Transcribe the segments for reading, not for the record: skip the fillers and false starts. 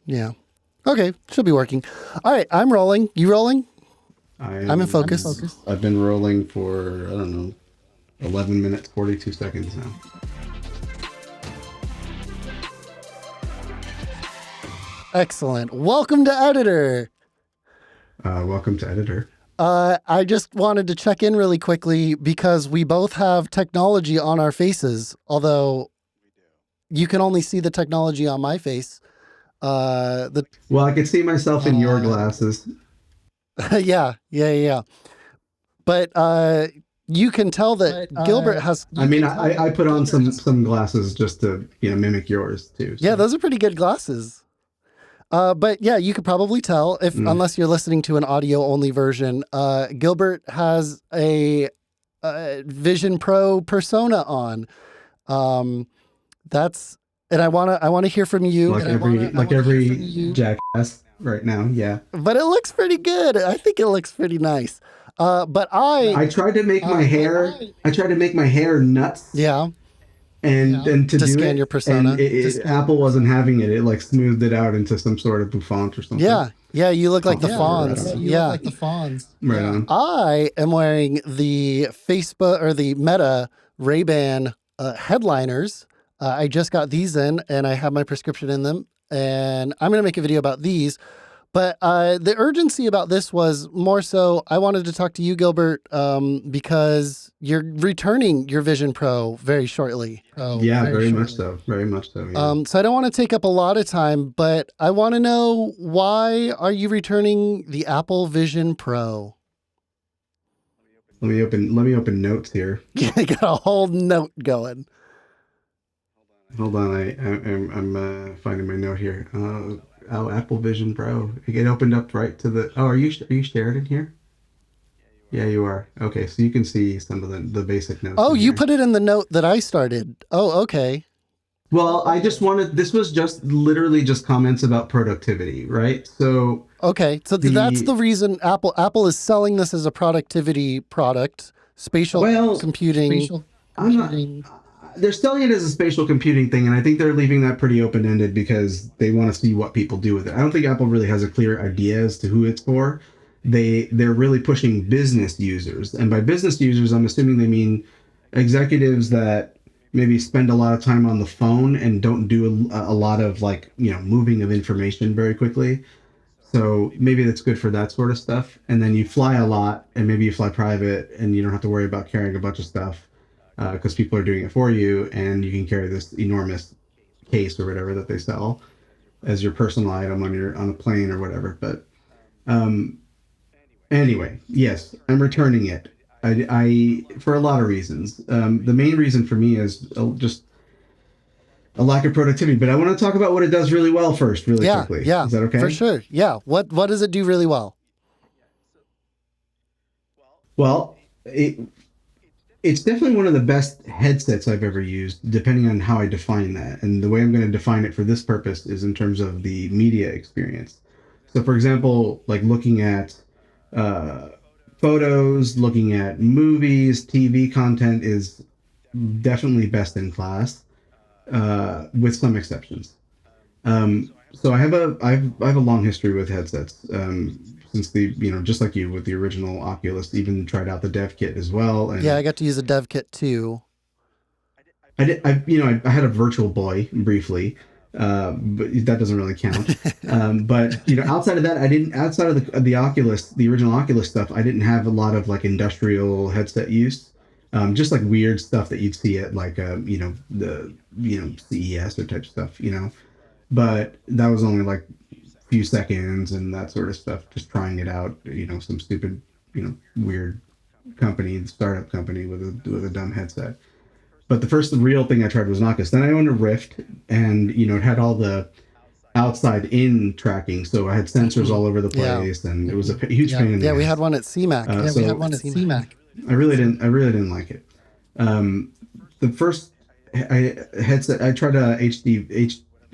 Yeah. Okay, should be working. All right, I'm rolling. You rolling? I'm in focus. I've been rolling for, I don't know, 11 minutes, 42 seconds now. Excellent. Welcome to Editor. Welcome to Editor. I just wanted to check in really quickly because we both have technology on our faces, although you can only see the technology on my face. Well, I could see myself in your glasses. Yeah. But you can tell that Gilbert has. I mean, I put on some glasses just to mimic yours too. So. Yeah, those are pretty good glasses. But yeah, you could probably tell if unless you're listening to an audio only version. Gilbert has a Vision Pro persona on. And I wanna hear from you. Like every jackass right now, yeah. But it looks pretty good. I think it looks pretty nice. But I tried to make my hair. I tried to make my hair nuts. Yeah. And to do scan it, your persona. And Apple wasn't having it. It like smoothed it out into some sort of bouffant or something. Yeah, you look like the Fonz. Right on. I am wearing the Facebook or the Meta Ray-Ban headliners. I just got these in, and I have my prescription in them, and I'm going to make a video about these. But the urgency about this was more so I wanted to talk to you, Gilbert, because you're returning your Vision Pro very shortly. Yeah, very much so. Very much so. Yeah. So I don't want to take up a lot of time, but I want to know, why are you returning the Apple Vision Pro? Let me open notes here. I got a whole note going. Hold on, I'm finding my note here. Apple Vision Pro. It opened up right to the. Oh, are you shared in here? Yeah, you are. Okay, so you can see some of the basic notes. Oh, you put it in the note that I started. Oh, okay. Well, I just wanted. This was just literally just comments about productivity, right? So. Okay, so that's the reason Apple is selling this as a productivity product, spatial computing. They're selling it as a spatial computing thing, and I think they're leaving that pretty open-ended because they want to see what people do with it. I don't think Apple really has a clear idea as to who it's for. They're really pushing business users, and by business users, I'm assuming they mean executives that maybe spend a lot of time on the phone and don't do a lot of moving of information very quickly. So maybe that's good for that sort of stuff. And then you fly a lot, and maybe you fly private, and you don't have to worry about carrying a bunch of stuff. Because people are doing it for you, and you can carry this enormous case or whatever that they sell as your personal item on a plane or whatever. But anyway, yes, I'm returning it. I for a lot of reasons. The main reason for me is just a lack of productivity. But I want to talk about what it does really well first, really quickly. Yeah, is that okay? For sure. Yeah. What does it do really well? Well, it's definitely one of the best headsets I've ever used, depending on how I define that. And the way I'm going to define it for this purpose is in terms of the media experience. So, for example, like looking at photos, looking at movies, TV content is definitely best in class, with some exceptions. So I have a long history with headsets. Since just like you with the original Oculus, even tried out the dev kit as well. And yeah, I got to use a dev kit too. I had a Virtual Boy briefly, but that doesn't really count. But outside of that, outside of the Oculus, the original Oculus stuff, I didn't have a lot of like industrial headset use. Just like weird stuff that you'd see at like the CES or type stuff, But that was only like few seconds and that sort of stuff, just trying it out, some stupid, weird startup company with a dumb headset. But the first real thing I tried was an Oculus. Then I owned a Rift, and it had all the outside in tracking, so I had sensors all over the place, and it was a huge pain in the ass. We had one at CMAC. I really didn't like it. The first headset I tried a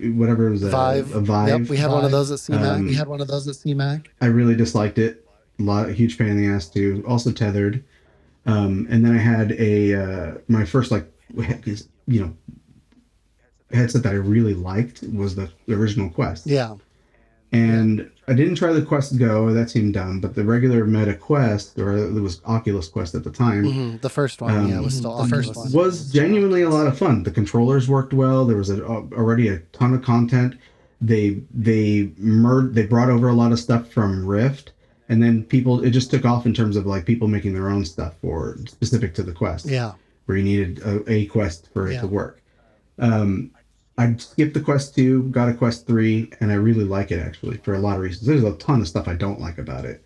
whatever it was, Vive. A Vive. Yep, we had one of those at CMAC. I really disliked it. Huge pain in the ass too. Also tethered. And then I had my first headset that I really liked was the original Quest. Yeah. And I didn't try the Quest Go, that seemed dumb, but the regular Meta Quest, or it was Oculus Quest at the time, The first one, yeah, it was still Oculus. was genuinely a lot of fun. The controllers worked well. There was already a ton of content. They brought over a lot of stuff from Rift, and then it just took off in terms of like people making their own stuff for specific to the Quest. Yeah, where you needed a Quest for it to work. I skipped the Quest 2, got a Quest 3, and I really like it actually for a lot of reasons. There's a ton of stuff I don't like about it.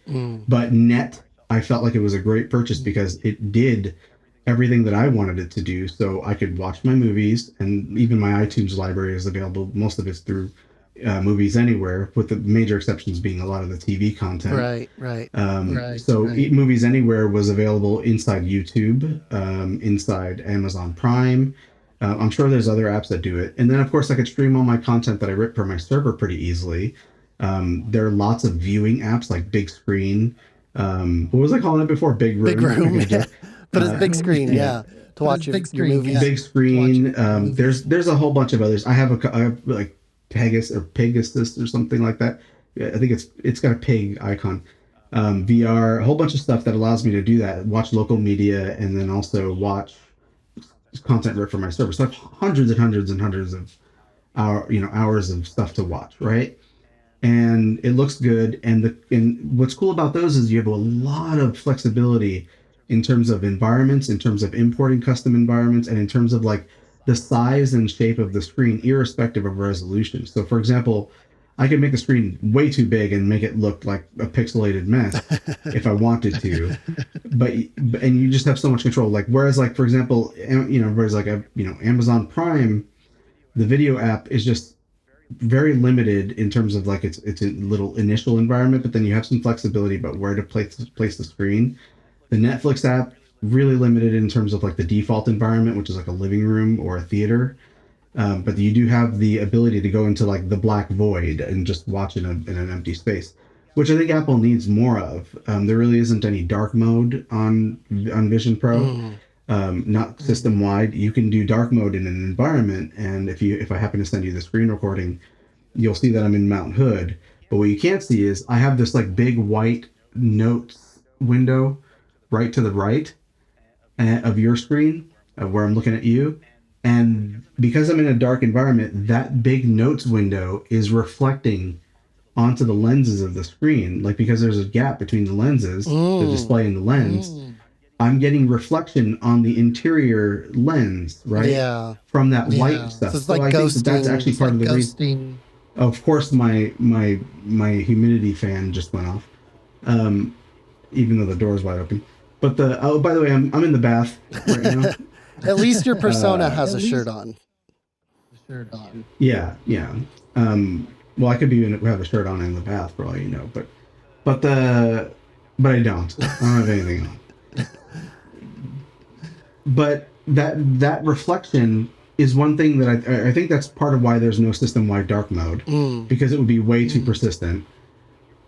But net, I felt like it was a great purchase because it did everything that I wanted it to do. So I could watch my movies, and even my iTunes library is available. Most of it's through Movies Anywhere, with the major exceptions being a lot of the TV content. Right. Movies Anywhere was available inside YouTube, inside Amazon Prime. I'm sure there's other apps that do it. And then, of course, I could stream all my content that I rip from my server pretty easily. There are lots of viewing apps like Big Screen. What was I calling it before? Big Room. Big Room, yeah. But it's big screen, yeah. To watch your movies. Big Screen. There's a whole bunch of others. I have like Pegasus or something like that. I think it's got a pig icon. VR, a whole bunch of stuff that allows me to do that. Watch local media, and then also watch content ripped from my server. So I have hundreds and hundreds and hundreds of hours of stuff to watch, right? And it looks good. And what's cool about those is you have a lot of flexibility in terms of environments, in terms of importing custom environments, and in terms of like the size and shape of the screen, irrespective of resolution. So, for example, I could make the screen way too big and make it look like a pixelated mess if I wanted to, and you just have so much control. Like, whereas, like, for example, Amazon Prime, the video app is just very limited in terms of like its a little initial environment, but then you have some flexibility about where to place the screen. The Netflix app, really limited in terms of like the default environment, which is like a living room or a theater. But you do have the ability to go into like the black void and just watch in an empty space, which I think Apple needs more of. There really isn't any dark mode on Vision Pro, not system wide. You can do dark mode in an environment, and if I happen to send you the screen recording, you'll see that I'm in Mount Hood. But what you can't see is I have this like big white notes window right to the right of your screen, where I'm looking at you. And because I'm in a dark environment, that big notes window is reflecting onto the lenses of the screen. Like, because there's a gap between the lenses, the display and the lens, I'm getting reflection on the interior lens, right? Yeah. From that white stuff. So it's like ghosting. That's actually part of the reason. Of course, my humidity fan just went off, even though the door is wide open. But by the way, I'm in the bath right now. At least your persona has a shirt on. Yeah. Well, I could have a shirt on in the bath for all you know, but I don't. I don't have anything on. But that reflection is one thing that I think that's part of why there's no system-wide dark mode, because it would be way too persistent.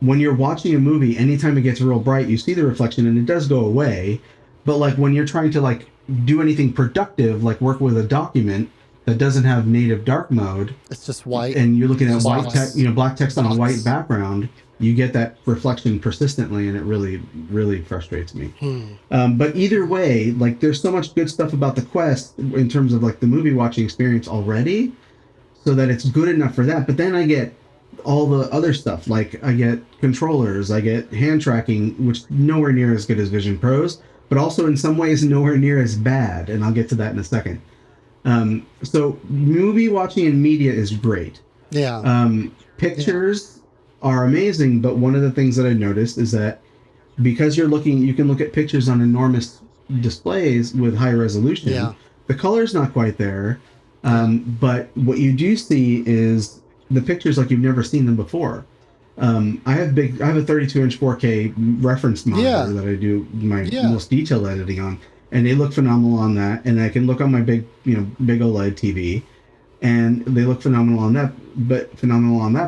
When you're watching a movie, anytime it gets real bright, you see the reflection and it does go away. But like when you're trying to like do anything productive, like work with a document that doesn't have native dark mode, it's just white, and you're looking at white text, black text on a white background, you get that reflection persistently, and it really, really frustrates me. But either way, like there's so much good stuff about the Quest in terms of like the movie watching experience already, so that it's good enough for that. But then I get all the other stuff, like I get controllers, I get hand tracking, which nowhere near as good as Vision Pro's, but also in some ways nowhere near as bad, and I'll get to that in a second. So movie watching and media is great. Yeah. Pictures are amazing, but one of the things that I noticed is that because you can look at pictures on enormous displays with high resolution. Yeah. The color's not quite there, but what you do see is the pictures like you've never seen them before. I have a 32-inch 4K reference monitor that I do my most detailed editing on, and they look phenomenal on that. And I can look on my big OLED TV, and they look phenomenal on that.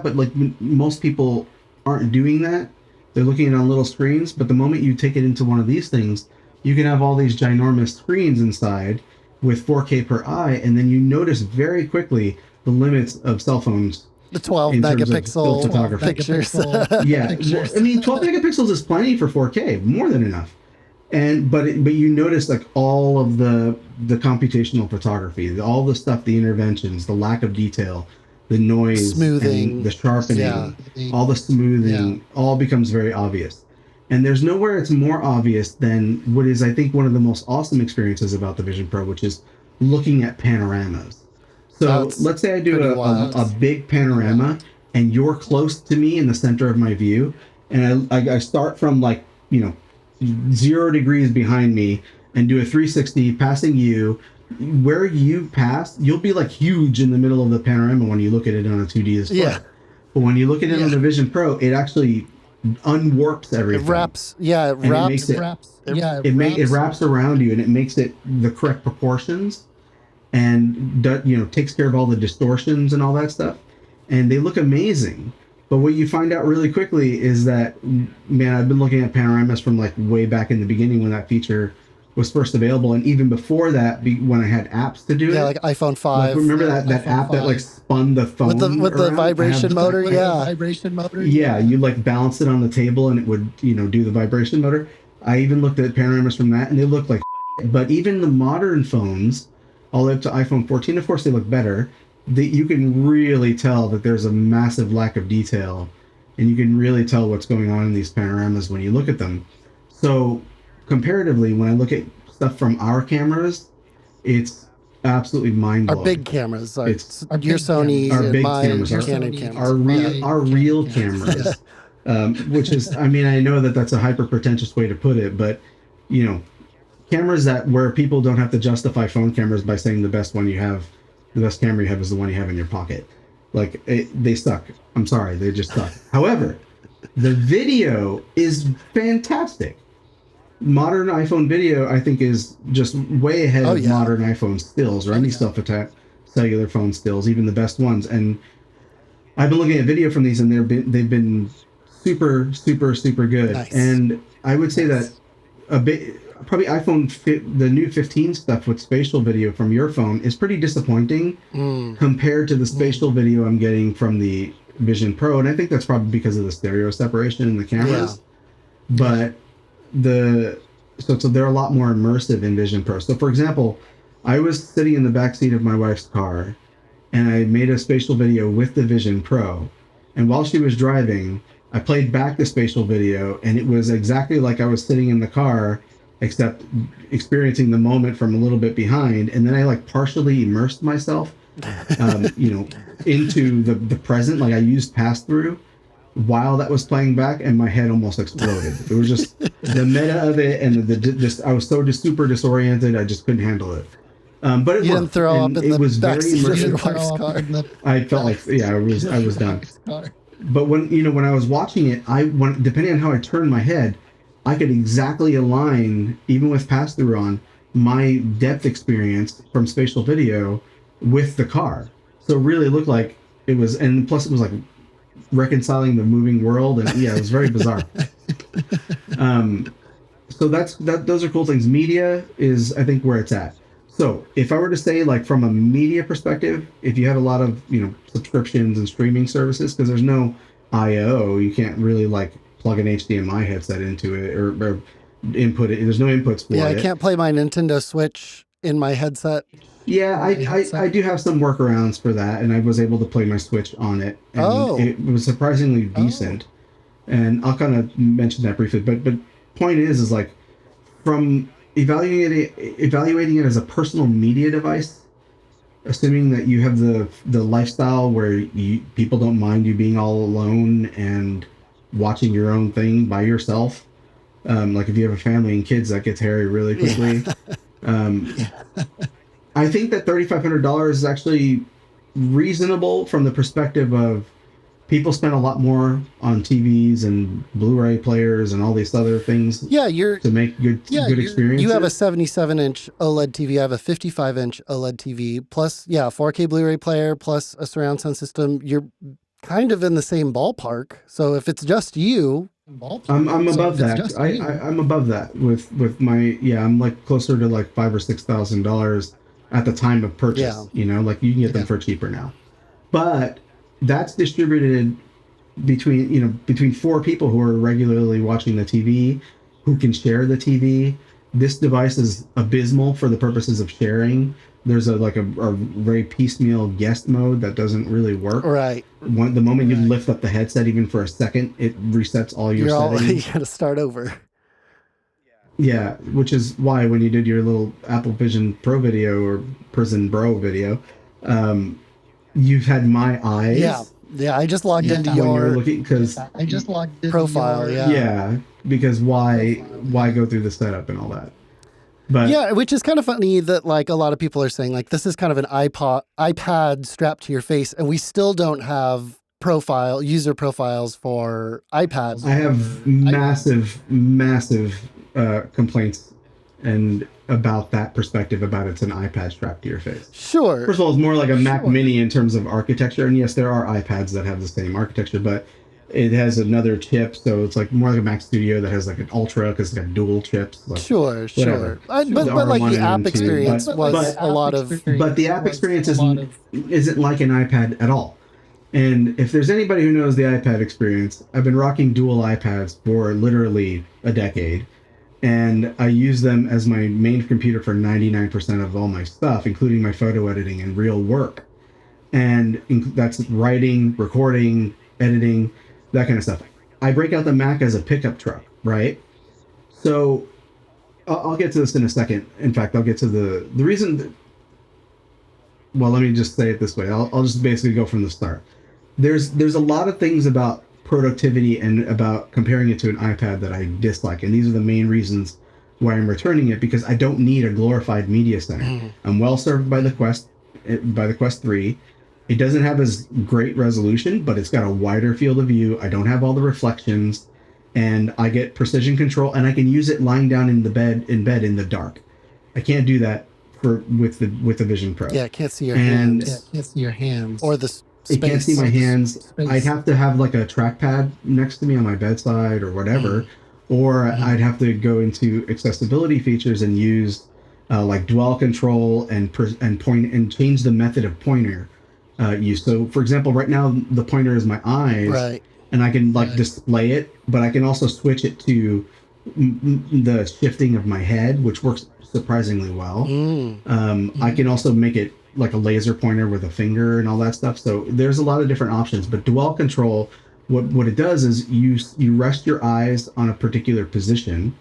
But like most people aren't doing that; they're looking at it on little screens. But the moment you take it into one of these things, you can have all these ginormous screens inside with 4K per eye, and then you notice very quickly the limits of cell phones The 12 in terms of still megapixel photography. pictures. Yeah, well, I mean, 12 megapixels is plenty for 4K, more than enough. But you notice like all of the computational photography, all the stuff, the interventions, the lack of detail, the noise, Smoothing. and the sharpening, Yeah. all the smoothing, all becomes very obvious. And there's nowhere it's more obvious than what is, I think, one of the most awesome experiences about the Vision Pro, which is looking at panoramas. So That's let's say I do pretty a wild. big panorama, and you're close to me in the center of my view, and I start from like, 0 degrees behind me and do a 360 passing you. Where you pass, you'll be like huge in the middle of the panorama when you look at it on a 2D display. Yeah. But when you look at it on the Vision Pro, it actually unwarps It everything. wraps. Yeah, it And wraps. it makes it, Yeah, it wraps around you, and it makes it the correct proportions, and takes care of all the distortions and all that stuff, and they look amazing. But what you find out really quickly is that, man, I've been looking at panoramas from like way back in the beginning when that feature was first available, and even before that, when I had apps to do it. Yeah, like iPhone 5. Like, remember that app that like spun the phone with the around? vibration motor? Yeah. Yeah, you like balance it on the table and it would, do the vibration motor. I even looked at panoramas from that and they look like shit. But even the modern phones, all the way up to iPhone 14, of course they look better. You can really tell that there's a massive lack of detail, and you can really tell what's going on in these panoramas when you look at them. So comparatively, when I look at stuff from our cameras, it's absolutely mind-blowing. Our big cameras. Your Our Sony our and big mine, cameras, Canon cameras. our real cameras, which is, I mean, I know that that's a hyper pretentious way to put it, but cameras where people don't have to justify phone cameras by saying the best camera you have is the one you have in your pocket. Like, they suck. I'm sorry, they just suck. However, the video is fantastic. Modern iPhone video, I think, is just way ahead of modern iPhone stills or any self-attached cellular phone stills, even the best ones. And I've been looking at video from these, and they've been super, super, super good. Nice. And I would say that probably the new 15 stuff with spatial video from your phone is pretty disappointing compared to the spatial video I'm getting from the Vision Pro. And I think that's probably because of the stereo separation in the cameras. But so they're a lot more immersive in Vision Pro. So for example, I was sitting in the back seat of my wife's car, and I made a spatial video with the Vision Pro. And while she was driving, I played back the spatial video, and it was exactly like I was sitting in the car, except experiencing the moment from a little bit behind. And then I like partially immersed myself, into the present. Like, I used pass through while that was playing back, and my head almost exploded. It was just the meta of it, and I was so super disoriented, I just couldn't handle it. But it You worked. didn't throw up in the backseat of your wife's car. I felt like, I was done. But when I was watching it, depending on how I turned my head, I could exactly align, even with pass through on, my depth experience from spatial video with the car. So it really looked like it was, and plus it was like reconciling the moving world, and it was very bizarre. So those are cool things. Media is, I think, where it's at. So if I were to say, like, from a media perspective, if you have a lot of subscriptions and streaming services, because there's no I/O, you can't really like plug an HDMI headset into it or input it. There's no inputs for it. Yeah, I can't play my Nintendo Switch in my headset. Yeah, I do have some workarounds for that, and I was able to play my Switch on it, and it was surprisingly decent. And I'll kind of mention that briefly, but point is like, from evaluating it as a personal media device, assuming that you have the lifestyle where people don't mind you being all alone and watching your own thing by yourself. Like, if you have a family and kids, that gets hairy really quickly. I think that $3,500 is actually reasonable from the perspective of people spend a lot more on TVs and Blu-ray players and all these other things. Yeah, to make good experiences. You have a 77-inch OLED TV. I have a 55-inch OLED TV. Plus, 4K Blu-ray player plus a surround sound system. You're kind of in the same ballpark. So if it's just you, I'm above that. I'm above that with my I'm like closer to like $5,000 or $6,000 at the time of purchase. Like, you can get them for cheaper now. But that's distributed between four people who are regularly watching the TV, who can share the TV. This device is abysmal for the purposes of sharing. There's a very piecemeal guest mode that doesn't really work. Right. The moment you lift up the headset even for a second, it resets all your settings. You got to start over. Yeah, which is why when you did your little Apple Vision Pro video or Prison Bro video, you've had my eyes. Yeah. I just logged into when your you're looking, because profile. yeah, because why go through the setup and all that? But yeah, which is kind of funny that like a lot of people are saying like this is kind of an iPad strapped to your face, and we still don't have user profiles for iPads. I have massive complaints and about that perspective about it's an iPad strapped to your face. Sure. First of all, it's more like a Mac Mini in terms of architecture, and yes, there are iPads that have the same architecture, but it has another chip, so it's like more like a Mac Studio that has like an Ultra because it's got dual chips. Like, sure. But R1 like the and app M2, experience was a lot of. But the app experience isn't like an iPad at all. And if there's anybody who knows the iPad experience, I've been rocking dual iPads for literally a decade. And I use them as my main computer for 99% of all my stuff, including my photo editing and real work. And that's writing, recording, editing, that kind of stuff. I break out the Mac as a pickup truck, right? So I'll get to this in a second. In fact, I'll get to the reason. Well, let me just say it this way. I'll just basically go from the start. There's a lot of things about productivity and about comparing it to an iPad that I dislike, and these are the main reasons why I'm returning it, because I don't need a glorified media center. I'm well served by the Quest 3. It doesn't have as great resolution, but it's got a wider field of view. I don't have all the reflections, and I get precision control, and I can use it lying down in bed in the dark. I can't do that with the Vision Pro. Yeah, I can't see your hands. Yeah, can't see your hands. Or the space. It can't see my hands. I'd have to have like a trackpad next to me on my bedside or whatever, or I'd have to go into accessibility features and use like dwell control and point and change the method of pointer use. So, for example, right now the pointer is my eyes, right, and I can like display it, but I can also switch it to the shifting of my head, which works surprisingly well. I can also make it like a laser pointer with a finger and all that stuff. So there's a lot of different options. But dwell control, what it does is you rest your eyes on a particular position,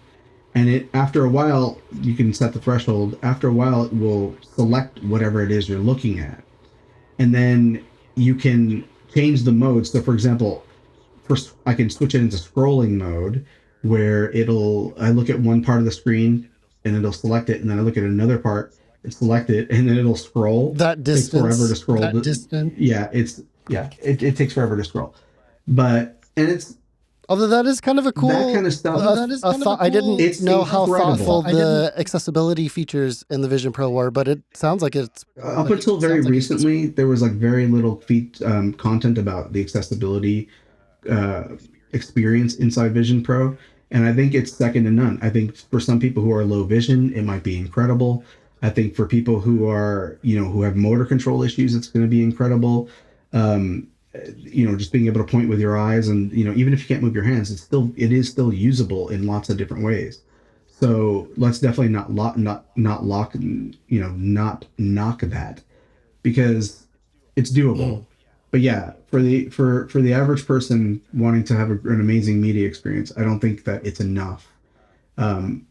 and it after a while you can set the threshold. After a while, it will select whatever it is you're looking at, and then you can change the mode. So, for example, first I can switch it into scrolling mode, where I look at one part of the screen and it'll select it, and then I look at another part and select it, and then it'll scroll. That distance. It takes forever to scroll. That distance. Yeah, it takes forever to scroll. Although that is kind of a cool. That kind of stuff. I didn't know how thoughtful incredible. the accessibility features in the Vision Pro were, but it sounds like it's. Up until very recently, there was like very little content about the accessibility experience inside Vision Pro. And I think it's second to none. I think for some people who are low vision, it might be incredible. I think for people who are, who have motor control issues, it's going to be incredible. Just being able to point with your eyes, and, even if you can't move your hands, it is still usable in lots of different ways. So let's definitely not knock that, because it's doable. But yeah, for the average person wanting to have an amazing media experience, I don't think that it's enough. And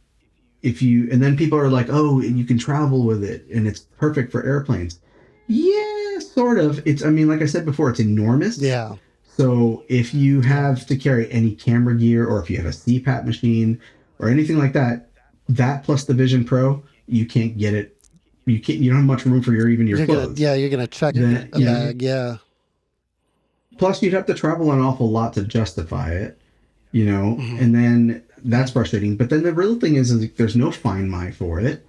then people are like, oh, you can travel with it and it's perfect for airplanes. Yeah, sort of. Like I said before, it's enormous. Yeah. So if you have to carry any camera gear, or if you have a CPAP machine or anything like that plus the Vision Pro, you can't get it. You don't have much room for your clothes. You're gonna check a bag. Yeah. Plus, you'd have to travel an awful lot to justify it, and then that's frustrating. But then the real thing is there's no Find My for it.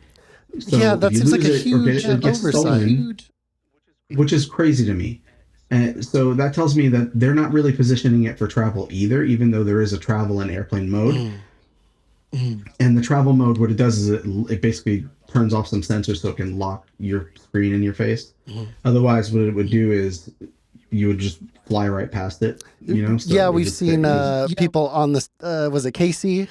So that seems like a huge oversight. Which is crazy to me. And so that tells me that they're not really positioning it for travel either, even though there is a travel and airplane mode. And the travel mode, what it does is it basically turns off some sensors so it can lock your screen in your face. Otherwise, what it would do is you would just fly right past it, you know. So Yeah, it we've just seen it was people on this. Was it Casey?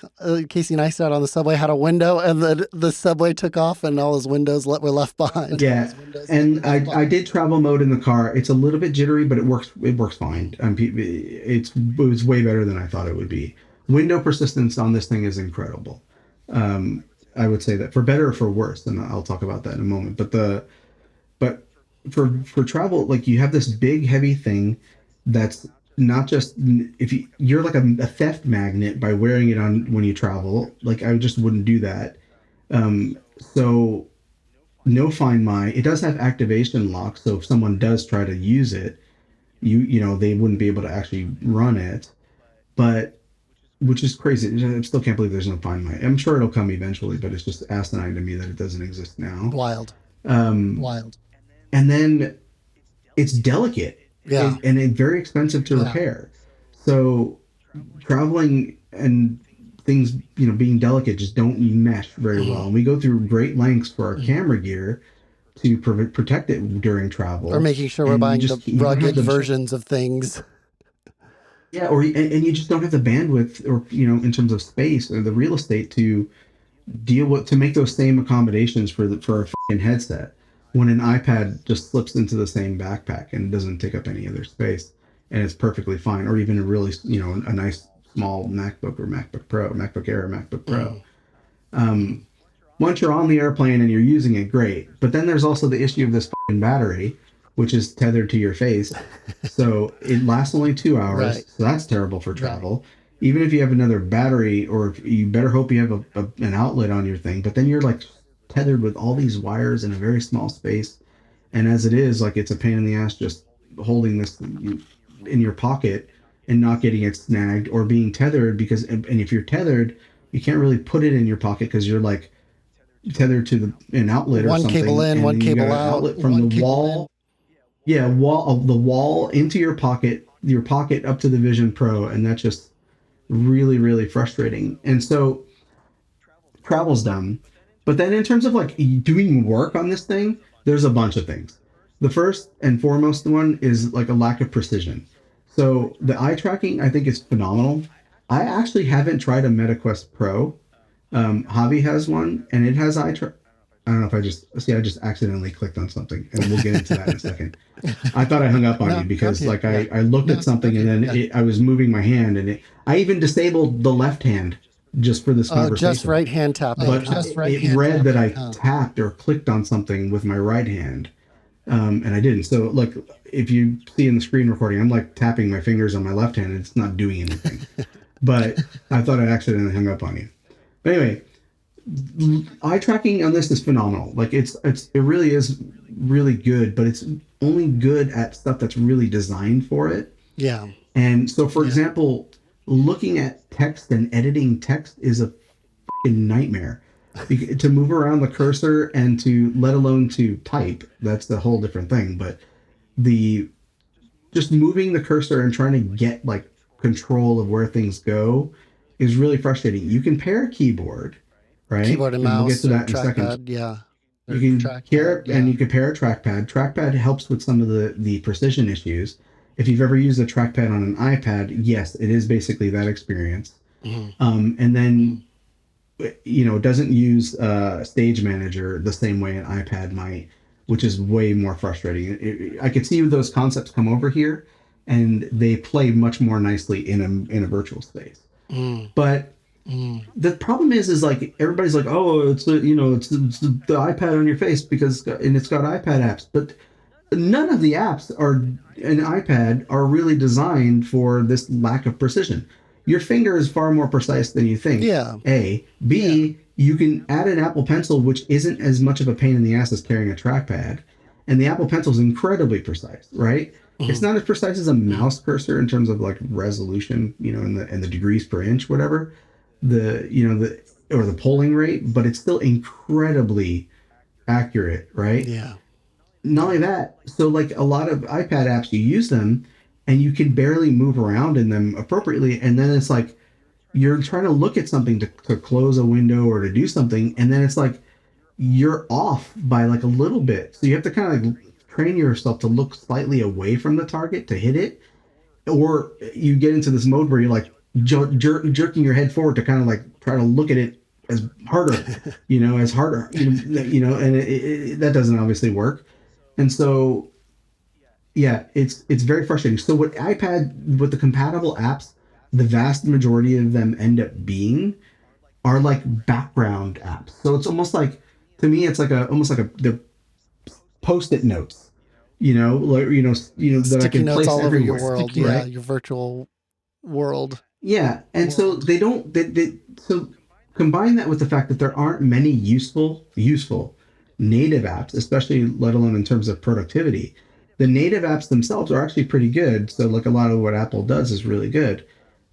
Casey Neistat on the subway had a window, and the subway took off, and all his windows were left behind. yeah. And I did travel mode in the car. It's a little bit jittery, but it works. It works fine. It was way better than I thought it would be. Window persistence on this thing is incredible. I would say that for better or for worse, and I'll talk about that in a moment. But for travel, like you have this big heavy thing that's not just if you're like a theft magnet by wearing it on when you travel. Like I just wouldn't do that. So no Find My. It does have activation lock, so if someone does try to use it, you know they wouldn't be able to actually run it. But which is crazy. I still can't believe there's no Find My. I'm sure it'll come eventually, but it's just asinine to me that it doesn't exist now. Wild. Um, Wild. and then it's delicate, Yeah. and it's very expensive to repair. So traveling and things, you know, being delicate just don't mesh very well. And we go through great lengths for our camera gear to protect it during travel, Or making sure we're and buying just, the you don't have rugged the versions of things. yeah, or and you just don't have the bandwidth, or you know, in terms of space or the real estate to deal with to make those same accommodations for a fucking headset when an iPad just slips into the same backpack and doesn't take up any other space, and it's perfectly fine. Or even a really, you know, a nice small MacBook or MacBook Pro, MacBook Air, or MacBook Pro. Once you're on the airplane and you're using it, great. But then there's also the issue of this fucking battery, which is tethered to your face. So it lasts only 2 hours. Right. So that's terrible for travel. Even if you have another battery, or if you better hope you have an outlet on your thing, but then you're like tethered with all these wires in a very small space. And as it is, like it's a pain in the ass just holding this in your pocket and not getting it snagged, or being tethered, because, and if you're tethered, you can't really put it in your pocket because you're like tethered to an outlet or One something. cable in, and one you cable got an out. outlet from the wall. Yeah, wall of the wall into your pocket up to the Vision Pro, and that's just really, really frustrating. And so travel's dumb. But then in terms of like doing work on this thing, there's a bunch of things. The first and foremost one is like a lack of precision. So the eye tracking, I think, is phenomenal. I actually haven't tried a MetaQuest Pro. Javi has one, and it has eye track. I don't know if I just accidentally clicked on something, and we'll get into that in a second. I thought I hung up on you because like I looked at something, and then I was moving my hand, and I even disabled the left hand just for this conversation. Just right hand tapping. But it read that I tapped or clicked on something with my right hand, and I didn't. So look, if you see in the screen recording, I'm like tapping my fingers on my left hand, and it's not doing anything. But I thought I accidentally hung up on you. But anyway, eye tracking on this is phenomenal. Like it really is really good, but it's only good at stuff that's really designed for it. Yeah. And so, for example, looking at text and editing text is a fucking nightmare. To move around the cursor and to, let alone to type, that's a whole different thing. But just moving the cursor and trying to get like control of where things go is really frustrating. You can pair a keyboard, right? Keyboard and mouse. We'll get to that in a trackpad, second. yeah. You can pair it, and you can pair a trackpad. Trackpad helps with some of the precision issues. If you've ever used a trackpad on an iPad, yes, it is basically that experience. And then, you know, it doesn't use Stage Manager the same way an iPad might, which is way more frustrating. I could see those concepts come over here, and they play much more nicely in a virtual space. But the problem is like everybody's like, oh, it's the iPad on your face and it's got iPad apps, but none of the apps are an iPad are really designed for this lack of precision. Your finger is far more precise than you think. Yeah. A. B. You can add an Apple Pencil, which isn't as much of a pain in the ass as carrying a trackpad, and the Apple Pencil is incredibly precise, right? It's not as precise as a mouse cursor in terms of like resolution, you know, and the degrees per inch, whatever, or the polling rate, but it's still incredibly accurate, right? Yeah. Not only that, so like a lot of iPad apps, you use them and you can barely move around in them appropriately, and then it's like you're trying to look at something to close a window or to do something, and then it's like you're off by like a little bit, so you have to kind of like train yourself to look slightly away from the target to hit it, or you get into this mode where you're like jerking your head forward to kind of like try to look at it as harder, as harder, and that doesn't obviously work. And so, yeah, it's very frustrating. So with the compatible apps, the vast majority of them end up being are like background apps. So it's almost like, to me, it's like almost like the post-it notes, that I Sticky can notes place all over your everywhere. world. Right? Yeah, your virtual world. Yeah, and so they don't. So combine that with the fact that there aren't many useful native apps, especially let alone in terms of productivity. The native apps themselves are actually pretty good. So like a lot of what Apple does is really good.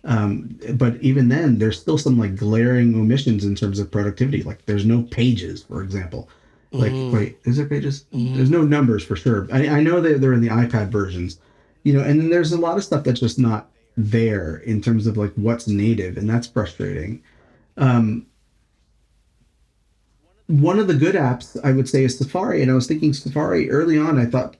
But even then, there's still some like glaring omissions in terms of productivity. Like there's no pages, for example. Like, wait, is there pages? There's no numbers for sure. I know that they're in the iPad versions, and then there's a lot of stuff that's just not there in terms of like what's native, and that's frustrating. One of the good apps I would say is Safari, and I was thinking Safari early on. I thought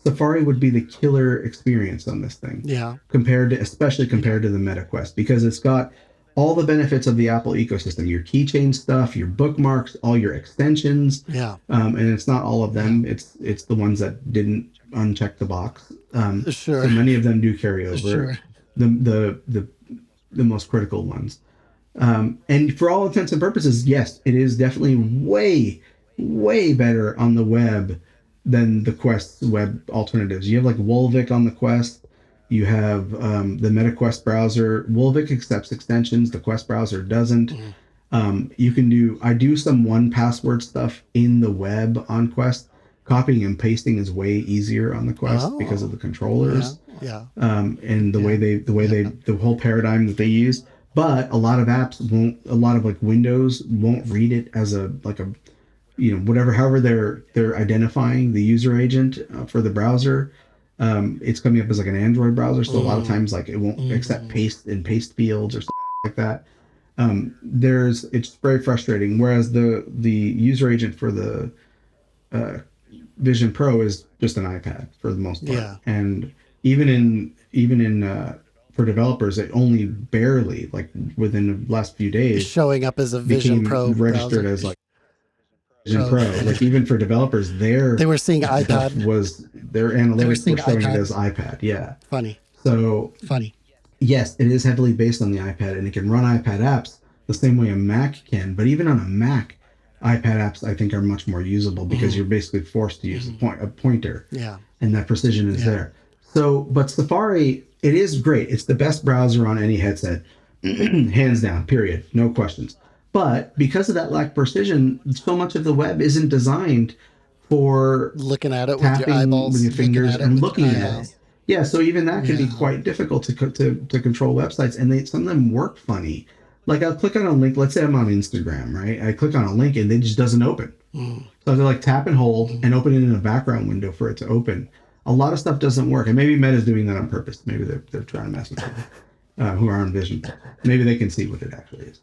Safari would be the killer experience on this thing, Yeah. especially compared to the Meta Quest, because it's got all the benefits of the Apple ecosystem: your keychain stuff, your bookmarks, all your extensions. Yeah. And it's not all of them; it's the ones that didn't uncheck the box. Sure. So many of them do carry over. Sure. The most critical ones. And for all intents and purposes, yes, it is definitely way, way better on the web than the Quest's web alternatives. You have like Wolvik on the Quest. You have the MetaQuest browser. Wolvik accepts extensions. The Quest browser doesn't. I do some 1Password stuff in the web on Quest. Copying and pasting is way easier on the Quest because of the controllers. Yeah. And the whole paradigm that they use. But a lot of apps won't. A lot of like Windows won't read it as however they're identifying the user agent for the browser. It's coming up as like an Android browser, so a lot of times like it won't accept paste fields or stuff like that. It's very frustrating. Whereas the user agent for the Vision Pro is just an iPad for the most part. Yeah. And even in for developers, it only barely, like within the last few days, showing up as a Vision Pro registered browser. as like Vision Pro. Like even for developers, they were seeing iPad. Their analytics were showing it as iPad. Yeah. Funny. So yes, it is heavily based on the iPad, and it can run iPad apps the same way a Mac can. But even on a Mac, iPad apps I think are much more usable because you're basically forced to use a pointer. Yeah. And that precision is there. So, but Safari, it is great. It's the best browser on any headset, hands down. Period. No questions. But because of that lack of precision, so much of the web isn't designed for looking at it with your eyeballs, with your fingers, and looking at it. Yeah, so even that can be quite difficult to control websites, and some of them work funny. Like I'll click on a link. Let's say I'm on Instagram, right? I click on a link and it just doesn't open. So I have to like tap and hold and open it in a background window for it to open. A lot of stuff doesn't work, and maybe Meta's doing that on purpose. Maybe they're trying to mess with people who are on Vision. Maybe they can see what it actually is.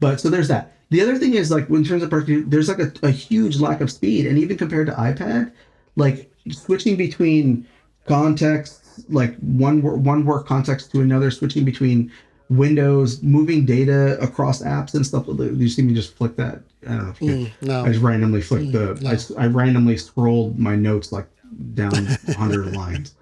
But so there's that. The other thing is like in terms of there's like a huge lack of speed, and even compared to iPad, like switching between contexts, like one work context to another, switching between windows, moving data across apps and stuff. You see me just flick that? I don't know if you can. No. I just randomly flicked I randomly scrolled my notes like down 100 lines.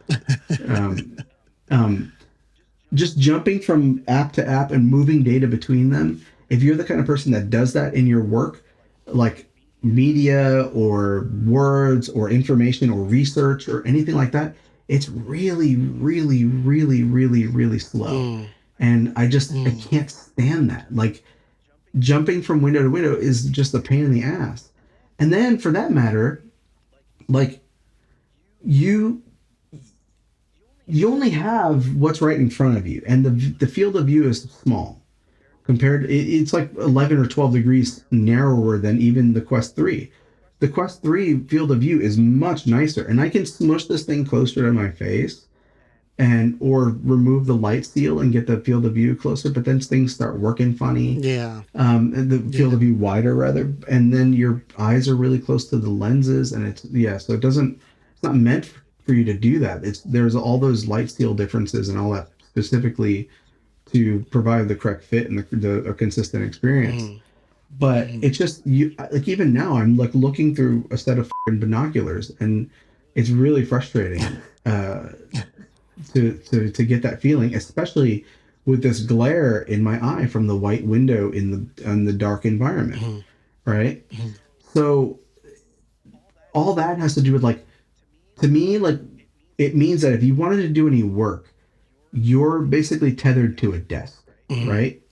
Just jumping from app to app and moving data between them. If you're the kind of person that does that in your work, like media or words or information or research or anything like that, it's really, really, really, really, really slow. And I can't stand that. Like jumping from window to window is just a pain in the ass. And then for that matter, like you only have what's right in front of you, and the field of view is small compared. It's like 11 or 12 degrees narrower than even the Quest 3. The Quest 3 field of view is much nicer, and I can smush this thing closer to my face or remove the light seal and get the field of view closer, but then things start working funny. And the field of view wider rather, and then your eyes are really close to the lenses, and it's so it's not meant for you to do that. There's all those light steel differences and all that specifically to provide the correct fit and a consistent experience. But it's just you like even now I'm like looking through a set of binoculars and it's really frustrating to get that feeling, especially with this glare in my eye from the white window in the dark environment, right? So all that has to do with like, to me, like it means that if you wanted to do any work, you're basically tethered to a desk, right?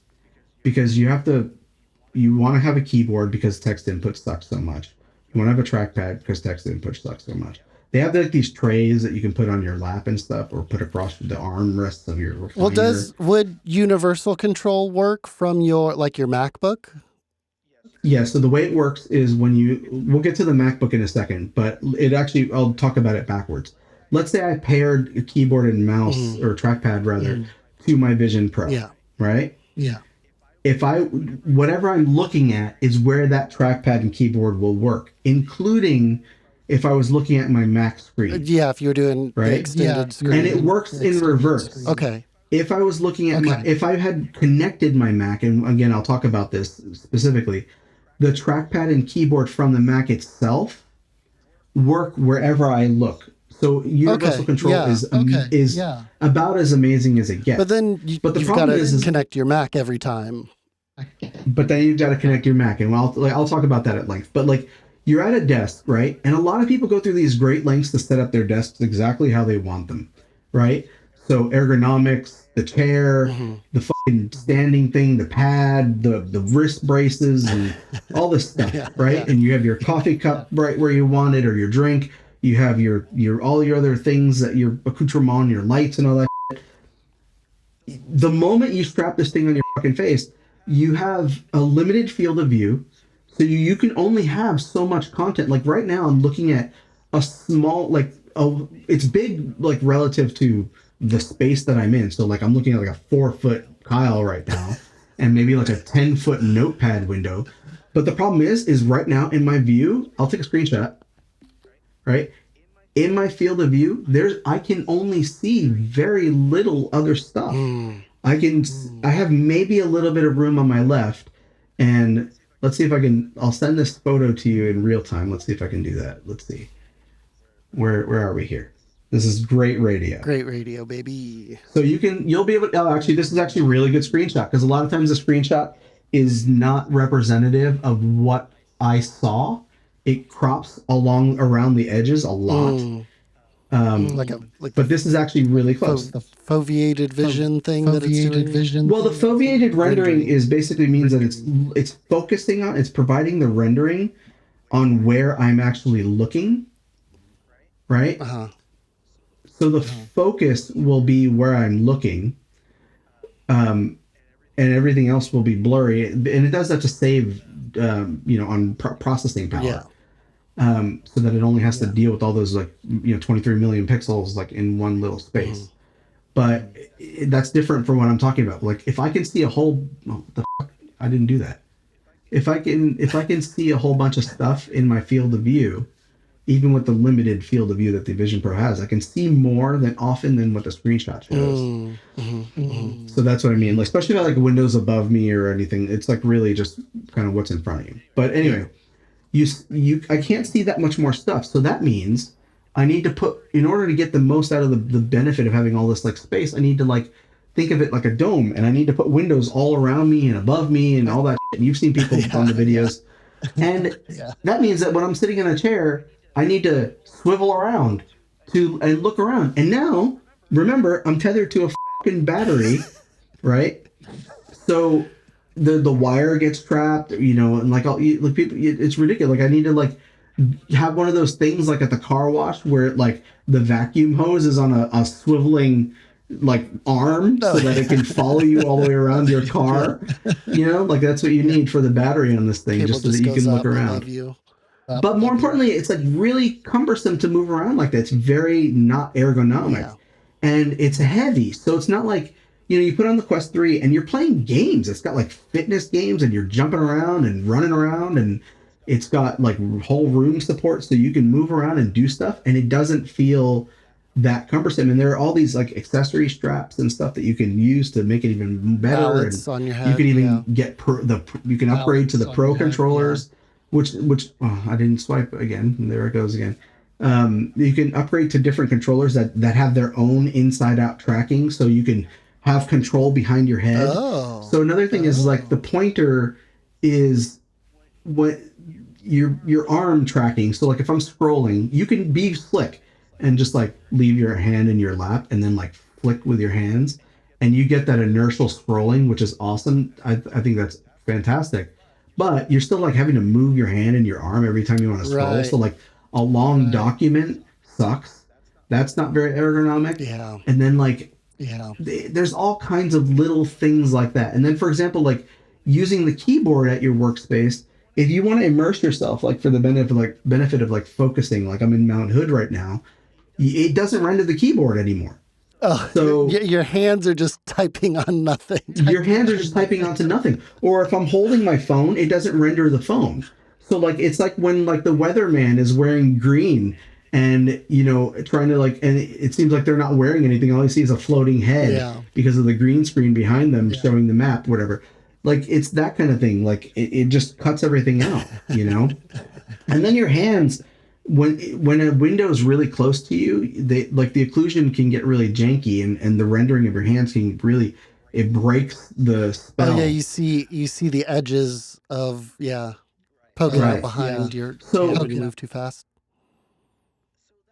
Because you want to have a keyboard because text input sucks so much. You want to have a trackpad because text input sucks so much. They have like these trays that you can put on your lap and stuff, or put across the armrests of your recliner. Well, would universal control work from your MacBook? Yeah, so the way it works is we'll get to the MacBook in a second, but I'll talk about it backwards. Let's say I paired a keyboard and mouse or trackpad rather to my Vision Pro. Yeah. Right? Yeah. If whatever I'm looking at is where that trackpad and keyboard will work, including if I was looking at my Mac screen. Yeah, if you were doing the extended screen. And it works in reverse. Okay. If I was looking at if I had connected my Mac, and again, I'll talk about this specifically, the trackpad and keyboard from the Mac itself work wherever I look. So universal control is about as amazing as it gets. But then you've got to connect your Mac every time. But then you've got to connect your Mac, and I'll talk about that at length. But like, you're at a desk, right? And a lot of people go through these great lengths to set up their desks exactly how they want them, right? So ergonomics, the chair, the fucking standing thing, the pad, the wrist braces, and all this stuff, right? Yeah. And you have your coffee cup right where you want it, or your drink. You have your all your other things, that your accoutrement, your lights, and all that shit. The moment you strap this thing on your fucking face, you have a limited field of view. So you can only have so much content. Like right now, I'm looking at a small, it's big, like relative to the space that I'm in. So like I'm looking at like a 4-foot Kyle right now, and maybe like a 10-foot notepad window. But the problem is right now in my view, I'll take a screenshot, right? In my field of view, I can only see very little other stuff. I have maybe a little bit of room on my left, and let's see if I'll send this photo to you in real time. Let's see if I can do that. Let's see. Where are we here? This is great radio. Great radio, baby. So you'll be able to, actually, this is actually a really good screenshot, because a lot of times the screenshot is not representative of what I saw. It crops around the edges a lot. But this is actually really close. The foveated vision thing that it's doing. Well, the foveated rendering is basically means that it's providing the rendering on where I'm actually looking, right? So the focus will be where I'm looking, and everything else will be blurry. And it does that to save, on processing power. Yeah. So that it only has to deal with all those 23 million pixels like in one little space. But that's different from what I'm talking about. Like if I can see I didn't do that. If I can see a whole bunch of stuff in my field of view, even with the limited field of view that the Vision Pro has, I can see more than what the screenshot shows. So that's what I mean. Like, especially about like windows above me or anything. It's like really just kind of what's in front of you. But anyway. I can't see that much more stuff. So that means I need to in order to get the most out of the benefit of having all this like space, I need to think of it like a dome, and I need to put windows all around me and above me and all that shit. And you've seen people on the videos. And that means that when I'm sitting in a chair, I need to swivel around and look around. And now, remember, I'm tethered to a fucking battery, right? So the wire gets trapped, and people, it's ridiculous. Like I need to have one of those things like at the car wash where the vacuum hose is on a swiveling arm so that it can follow you all the way around your car. That's what you need for the battery on this thing, just so that you can look around. But more importantly, it's really cumbersome to move around like that. It's very not ergonomic, and it's heavy. So it's not like, you put on the Quest 3 and you're playing games. It's got fitness games, and you're jumping around and running around, and It's got like whole room support, so you can move around and do stuff, and it doesn't feel that cumbersome. And there are all these like accessory straps and stuff that you can use to make it even better. And Balance on your you head. can even Yeah. get you can upgrade to the pro controllers, which oh, I didn't swipe again. There it goes again. You can upgrade to different controllers that have their own inside out tracking, so you can have control behind your head. Oh. So another thing is like the pointer is what your arm tracking. So like if I'm scrolling, you can be slick and just like leave your hand in your lap and then like flick with your hands, and you get that inertial scrolling, which is awesome. I think that's fantastic. But you're still like having to move your hand and your arm every time you want to scroll. Right. So like a long document sucks. That's not very ergonomic. Yeah. And then like Yeah. there's all kinds of little things like that. And then for example, like using the keyboard at your workspace, if you want to immerse yourself, like for the benefit of like focusing, like I'm in Mount Hood right now, it doesn't render the keyboard anymore. Oh, So your hands are just typing on nothing. your hands are just typing onto nothing. Or if I'm holding my phone, it doesn't render the phone. So like it's like when like the weatherman is wearing green and you know trying to like, and it seems like they're not wearing anything. All you see is a floating head because of the green screen behind them showing the map, whatever. Like it's that kind of thing. Like it just cuts everything out, you know. And then your hands, when a window is really close to you, they like the occlusion can get really janky, and the rendering of your hands can really, it breaks the spell. Oh yeah, you see the edges of poking out behind your hand when you move too fast.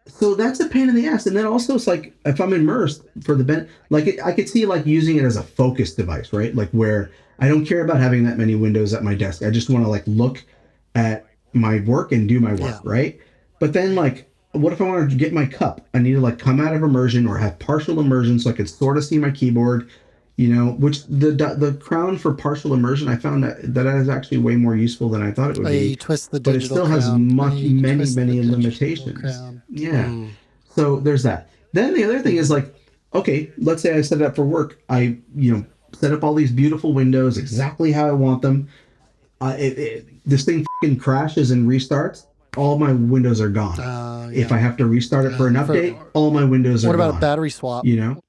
So that's a pain in the ass. And then also it's like if I'm immersed for the I could see like using it as a focus device, right? Like where I don't care about having that many windows at my desk. I just want to like look at my work and do my work, right? But then like what if I wanted to get my cup? I need to like come out of immersion or have partial immersion so I could sort of see my keyboard, you know, which the crown for partial immersion, I found that is actually way more useful than I thought it would be. You twist the but it digital still has crown. many limitations. Yeah. So there's that. Then the other thing is like, okay, let's say I set it up for work. I, you know, set up all these beautiful windows exactly how I want them. This thing fucking crashes and restarts. All my windows are gone. If I have to restart it for an update, all my windows are gone. What about a battery swap? You know,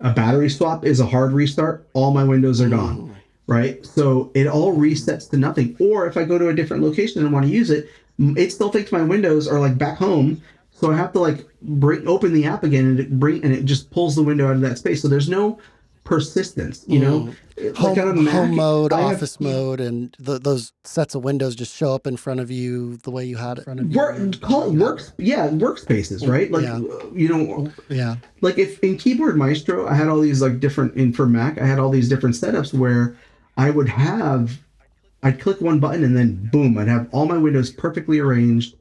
a battery swap is a hard restart. All my windows are gone. Right? So it all resets to nothing. Or if I go to a different location and want to use it, it still thinks my windows are like back home. So I have to like open the app again and it just pulls the window out of that space. So there's no persistence, you know. Home mode, office mode, and those sets of windows just show up in front of you the way you had it. Call it workspaces, right? Like you know, like if in Keyboard Maestro, I had all these like different for Mac, I had all these different setups where I'd click one button and then boom, I'd have all my windows perfectly arranged.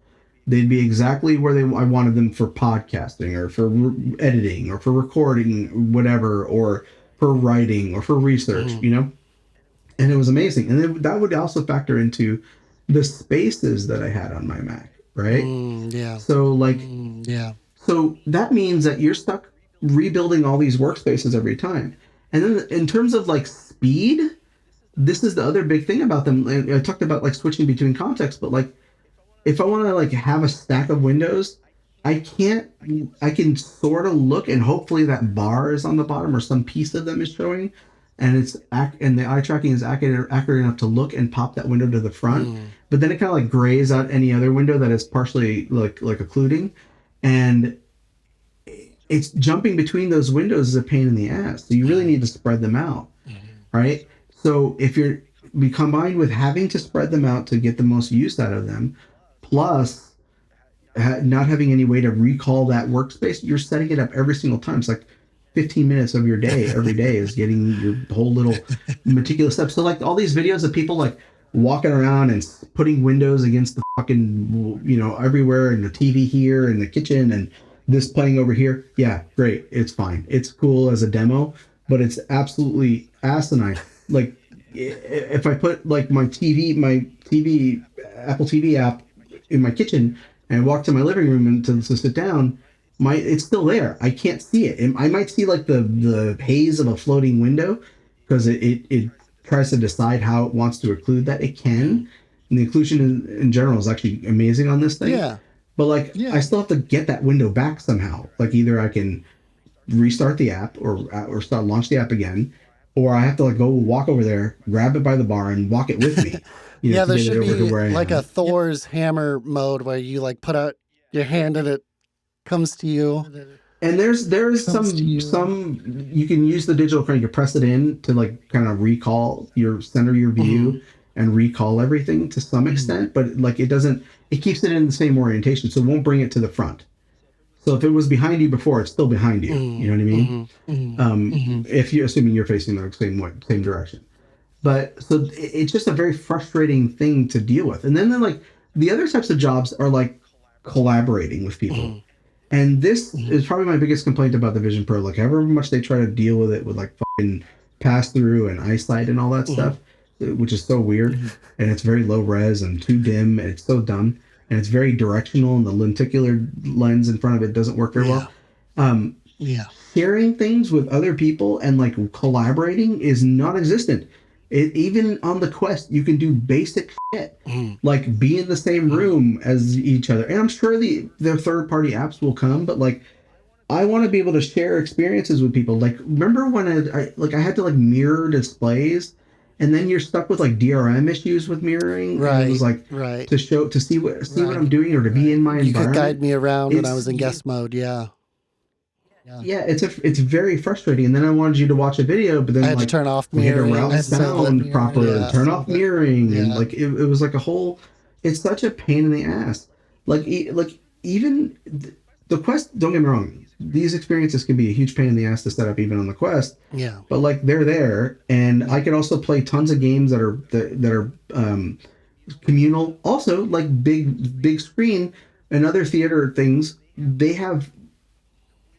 They'd be exactly where I wanted them for podcasting or for editing or for recording, whatever, or for writing or for research, you know? And it was amazing. And then that would also factor into the spaces that I had on my Mac, right? So like, so that means that you're stuck rebuilding all these workspaces every time. And then in terms of like speed, this is the other big thing about them. I talked about like switching between contexts, but like if I want to like have a stack of windows, I can sort of look and hopefully that bar is on the bottom or some piece of them is showing and the eye tracking is accurate enough to look and pop that window to the front. But then it kind of like grays out any other window that is partially like occluding, and it's jumping between those windows is a pain in the ass. So you really need to spread them out, right? So if you're combined with having to spread them out to get the most use out of them, plus not having any way to recall that workspace, you're setting it up every single time. It's like 15 minutes of your day every day is getting your whole little meticulous steps. So like all these videos of people like walking around and putting windows against the fucking, you know, everywhere, and the TV here and the kitchen and this playing over here. Yeah, great. It's fine. It's cool as a demo, but it's absolutely asinine. Like if I put like my Apple TV app in my kitchen and walk to my living room and to sit down, it's still there. I can't see it. And I might see like the haze of a floating window because it tries to decide how it wants to occlude that. It can, and the inclusion in general is actually amazing on this thing. Yeah. But like, I still have to get that window back somehow. Like either I can restart the app or start launch the app again, or I have to like go walk over there, grab it by the bar, and walk it with me. Yeah, to there get it should over to be where I like am. a Thor's hammer mode where you like put out your hand and it comes to you. And there's some you can use the digital crank. You press it in to like kind of recall center your view and recall everything to some extent, but like it keeps it in the same orientation, so it won't bring it to the front. So if it was behind you before, it's still behind you. You know what I mean? If you're assuming you're facing the same direction. But so it's just a very frustrating thing to deal with. And then like the other types of jobs are like collaborating with people. And this is probably my biggest complaint about the Vision Pro. Like however much they try to deal with it with like fucking pass through and eyesight and all that stuff, which is so weird. And it's very low res and too dim and it's so dumb. And it's very directional and the lenticular lens in front of it doesn't work very well. Sharing things with other people and like collaborating is non-existent. Even on the Quest, you can do basic shit, like be in the same room as each other. And I'm sure their third-party apps will come, but like, I want to be able to share experiences with people. Like, remember when I had to like mirror displays, and then you're stuck with like DRM issues with mirroring. Right. And it was like to see what I'm doing or to be in my environment. You could guide me around when I was in guest mode. Yeah. Yeah, it's very frustrating. And then I wanted you to watch a video, but then I had to turn off mirroring, mirroring, sound properly, turn off mirroring, and like it was like a whole. It's such a pain in the ass. Like even the Quest. Don't get me wrong; these experiences can be a huge pain in the ass to set up, even on the Quest. Yeah. But like they're there, and I can also play tons of games that are communal. Also, like big screen and other theater things. They have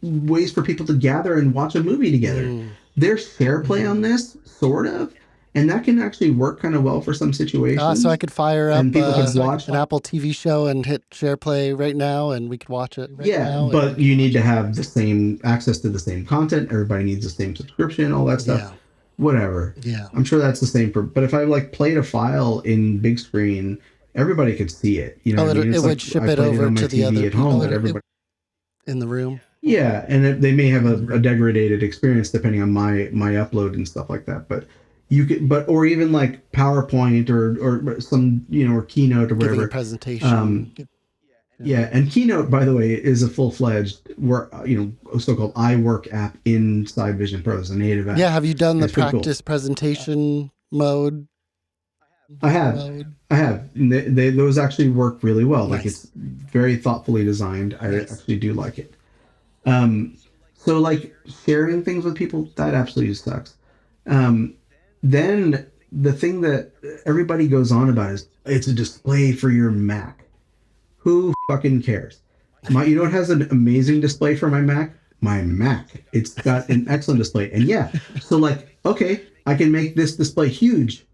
ways for people to gather and watch a movie together. There's share play on this, sort of, and that can actually work kind of well for some situations. So I could fire up and people could watch an Apple TV show and hit share play right now, and we could watch it. But you need to have the same access to the same content. Everybody needs the same subscription, all that stuff. Whatever. I'm sure that's the same for. But if I like played a file in big screen, everybody could see it. You know, it would ship it over to the other at home, but everybody in the room. Yeah, and they may have a degraded experience depending on my upload and stuff like that. But you could, or even like PowerPoint or some or Keynote or whatever. Giving a presentation. And Keynote, by the way, is a full-fledged so-called iWork app inside Vision Pro. It's a native app. Yeah, have you done the practice presentation mode? I have. Those actually work really well. Nice. Like it's very thoughtfully designed. I actually do like it. So like sharing things with people, that absolutely sucks. Then the thing that everybody goes on about is it's a display for your Mac. Who fucking cares? You know what has an amazing display for my Mac? My Mac. It's got an excellent display. And so like, okay, I can make this display huge,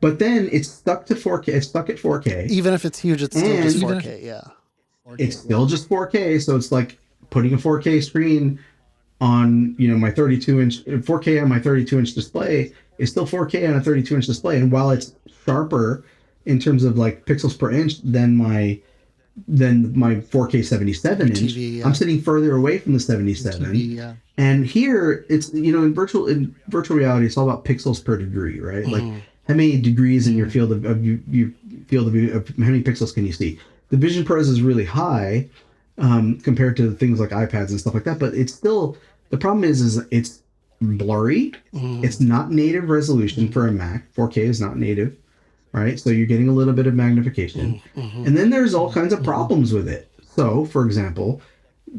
but then it's stuck to 4K. It's stuck at 4K. Even if it's huge, it's still just 4K. It's still just 4K. So it's like putting a 4K screen on, my 32-inch 4K on my 32-inch display is still 4K on a 32-inch display. And while it's sharper in terms of like pixels per inch than my 4K 77-inch, TV, I'm sitting further away from the 77. TV, And here it's in virtual reality, it's all about pixels per degree, right? Like how many degrees in your field of view of how many pixels can you see? The Vision Pros is really high compared to things like iPads and stuff like that, but it's still, the problem is it's blurry. It's not native resolution for a Mac. 4K is not native, right? So you're getting a little bit of magnification. And then there's all kinds of problems with it. So, for example,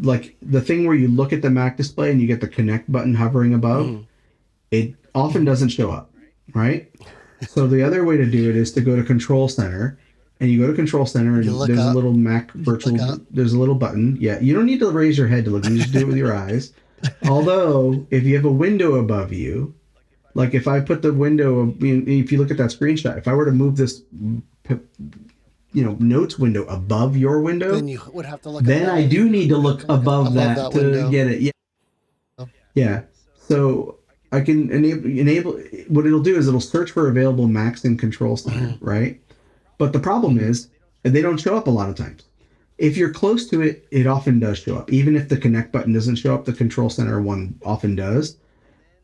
like the thing where you look at the Mac display and you get the connect button hovering above, it often doesn't show up, right? So the other way to do it is to go to Control Center. And you go to Control Center, and there's a little Mac virtual. There's a little button. Yeah, you don't need to raise your head to look. You just do it with your eyes. Although, if you have a window above you, like if I put the window, if you look at that screenshot, if I were to move this, notes window above your window, then you would have to look. Then I do need to look above that to window. Get it. Yeah. So I can enable. What it'll do is it'll search for available Macs in Control Center, right? But the problem is they don't show up a lot of times. If you're close to it, it often does show up. Even if the connect button doesn't show up, the control center one often does.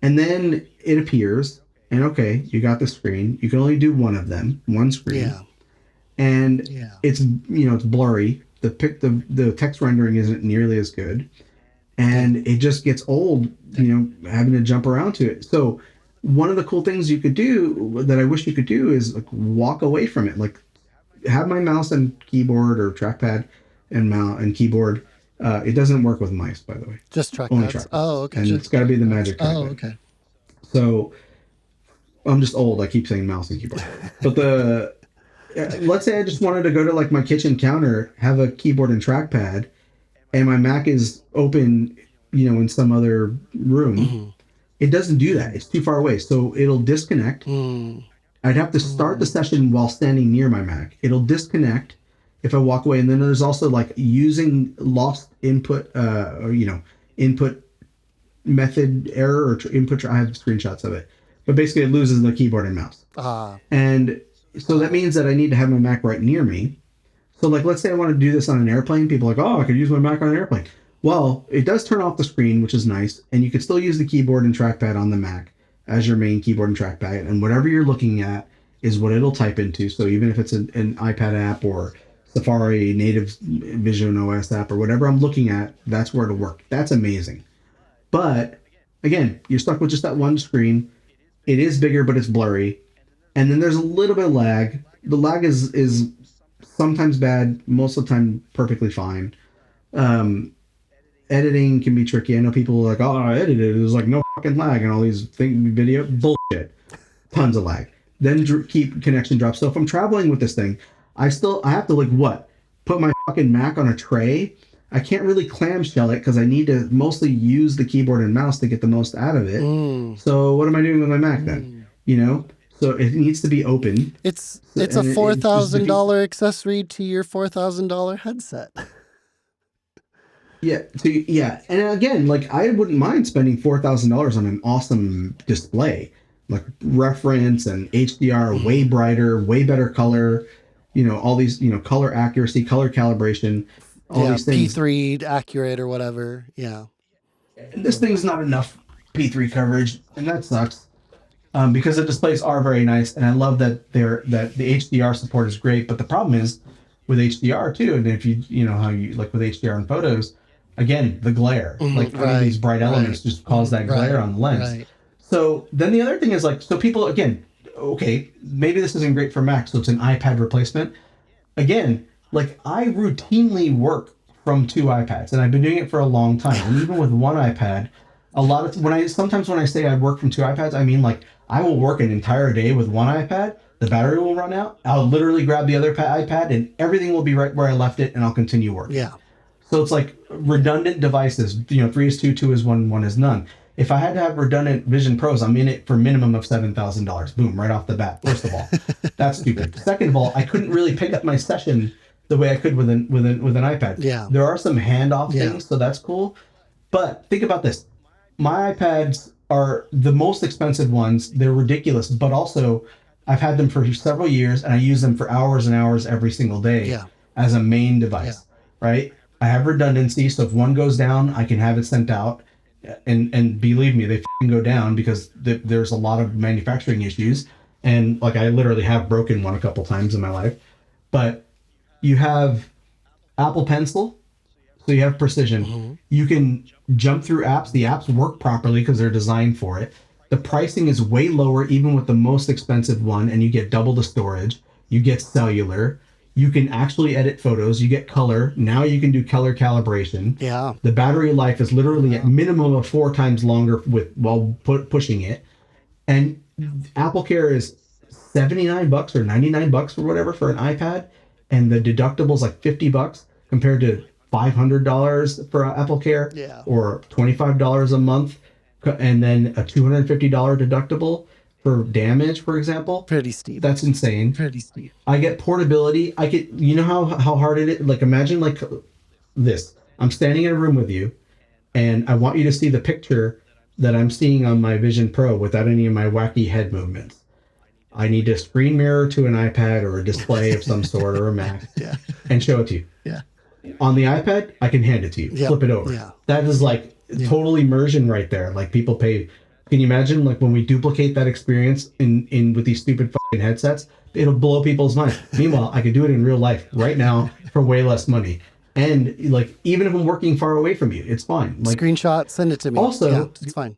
And then it appears, and okay, you got the screen. You can only do one of them, one screen. Yeah. And Yeah. it's, it's blurry. The text rendering isn't nearly as good. And it just gets old, having to jump around to it. So one of the cool things you could do that I wish you could do is like walk away from it. Like have my mouse and keyboard or trackpad and mouse and keyboard. It doesn't work with mice, by the way. Just Only trackpads. trackpads. Oh, okay. And it's got to be the magic trackpad. Oh, okay. So I'm just old. I keep saying mouse and keyboard. But let's say I just wanted to go to like my kitchen counter, have a keyboard and trackpad, and my Mac is open, in some other room. Mm-hmm. It doesn't do that. It's too far away. So it'll disconnect. I'd have to start the session while standing near my Mac. It'll disconnect if I walk away. And then there's also like using lost input, input method error or input. I have screenshots of it. But basically it loses the keyboard and mouse. And so that means that I need to have my Mac right near me. So like, let's say I want to do this on an airplane. People are like, oh, I could use my Mac on an airplane. Well, it does turn off the screen, which is nice. And you could still use the keyboard and trackpad on the Mac as your main keyboard and trackpad. And whatever you're looking at is what it'll type into. So even if it's an iPad app or Safari native Vision OS app or whatever I'm looking at, that's where it'll work. That's amazing. But again, you're stuck with just that one screen. It is bigger, but it's blurry. And then there's a little bit of lag. The lag is sometimes bad, most of the time perfectly fine. Editing can be tricky. I know people are like, oh, I edited it. There's like no fucking lag and all these video bullshit. Tons of lag. Then keep connection drops. So if I'm traveling with this thing, I have to put my fucking Mac on a tray. I can't really clamshell it because I need to mostly use the keyboard and mouse to get the most out of it. So what am I doing with my Mac then? So it needs to be open. It's a $4,000 accessory to your $4,000 headset. Yeah. And again, like I wouldn't mind spending $4,000 on an awesome display, like reference and HDR, way brighter, way better color, all these, color accuracy, color calibration, all these things. P3 accurate or whatever. Yeah. And this thing's not enough P3 coverage, and that sucks. Because the displays are very nice, and I love that the HDR support is great. But the problem is with HDR too, and if you know how you like with HDR in photos, again the glare, these bright elements just cause that glare on the lens. Right. So then the other thing is so people again, okay, maybe this isn't great for Mac, so it's an iPad replacement. Again, I routinely work from 2 iPads, and I've been doing it for a long time, and even with one iPad. When I say I work from 2 iPads, I mean I will work an entire day with one iPad. The battery will run out. I'll literally grab the other iPad and everything will be right where I left it, and I'll continue working. Yeah. So it's like redundant devices. 3 is 2, 2 is 1, 1 is none. If I had to have redundant Vision Pros, I'm in it for minimum of $7,000. Boom, right off the bat. First of all, that's stupid. Second of all, I couldn't really pick up my session the way I could with an iPad. Yeah. There are some handoff things, so that's cool. But think about this. My iPads are the most expensive ones. They're ridiculous, but also I've had them for several years and I use them for hours and hours every single day as a main device, right? I have redundancy, so if one goes down, I can have it sent out. And believe me, they go down because there's a lot of manufacturing issues. And I literally have broken one a couple times in my life. But you have Apple Pencil. So you have precision. Mm-hmm. You can jump through apps. The apps work properly because they're designed for it. The pricing is way lower even with the most expensive one, and you get double the storage. You get cellular. You can actually edit photos. You get color. Now you can do color calibration. Yeah. The battery life is literally at minimum of 4 times longer while pushing it. And Apple Care is $79 or $99 or whatever for an iPad, and the deductible is like $50 compared to $500 for Apple Care, or $25 a month, and then a $250 deductible for damage, for example. Pretty steep. That's insane. Pretty steep. I get portability. You know how hard it is? Imagine this. I'm standing in a room with you, and I want you to see the picture that I'm seeing on my Vision Pro without any of my wacky head movements. I need a screen mirror to an iPad or a display of some sort or a Mac Yeah. and show it to you. Yeah. On the iPad, I can hand it to you. Yep. Flip it over. Yeah. That is like total immersion right there. Like people pay. Can you imagine like when we duplicate that experience in with these stupid fucking headsets? It'll blow people's minds. Meanwhile, I could do it in real life right now for way less money. And like even if I'm working far away from you, it's fine. Like Screenshot, send it to me. Also, yeah, it's fine.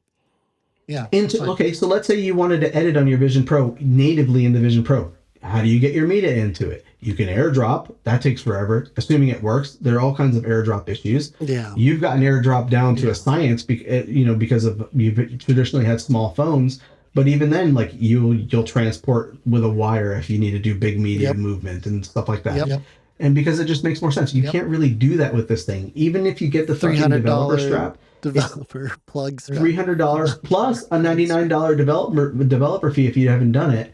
Yeah. Okay, so let's say you wanted to edit on your Vision Pro natively in the Vision Pro. How do you get your media into it? You can airdrop. That takes forever, assuming it works. There are all kinds of airdrop issues. Yeah. You've got an airdrop down to a science, because of you've traditionally had small phones. But even then, like you'll transport with a wire if you need to do big media movement and stuff like that. Yep. And because it just makes more sense. You can't really do that with this thing. Even if you get the fucking developer strap. Developer plug strap. $300 plus a $99 developer fee if you haven't done it.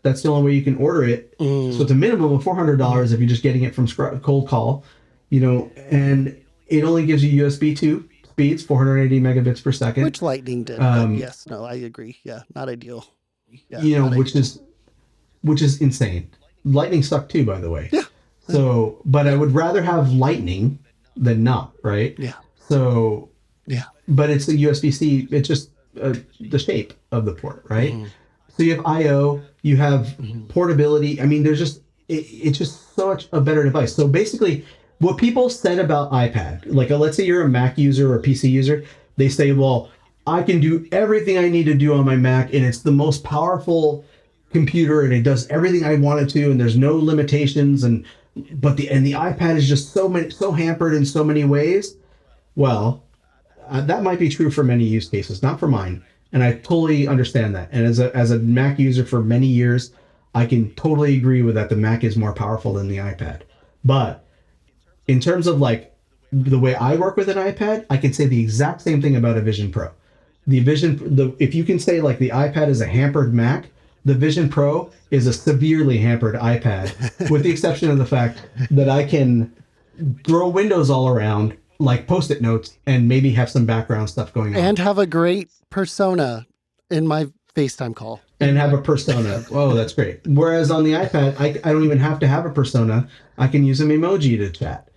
That's the only way you can order it. So it's a minimum of $400 if you're just getting it from cold call, and it only gives you USB 2 speeds, 480 megabits per second. Which Lightning did. But yes, no, I agree. Yeah, not ideal. Yeah, which is insane. Lightning sucked too, by the way. Yeah. So, but I would rather have Lightning than not, right? Yeah. So, yeah. But it's a USB-C. It's just the shape of the port, right? So you have I/O, you have portability. I mean, there's just it's just such a better device. So basically, what people said about iPad, like let's say you're a Mac user or a PC user, they say, well, I can do everything I need to do on my Mac, and it's the most powerful computer, and it does everything I want it to, and there's no limitations. But the iPad is just so hampered in so many ways. Well, that might be true for many use cases, not for mine. And I totally understand that. And as a Mac user for many years, I can totally agree with that. The Mac is more powerful than the iPad. But in terms of like the way I work with an iPad, I can say the exact same thing about a Vision Pro. If you can say like the iPad is a hampered Mac, the Vision Pro is a severely hampered iPad, with the exception of the fact that I can throw windows all around like Post-it notes and maybe have some background stuff going on. And have a great persona in my FaceTime call. And have a persona. Oh, that's great. Whereas on the iPad, I don't even have to have a persona. I can use an emoji to chat.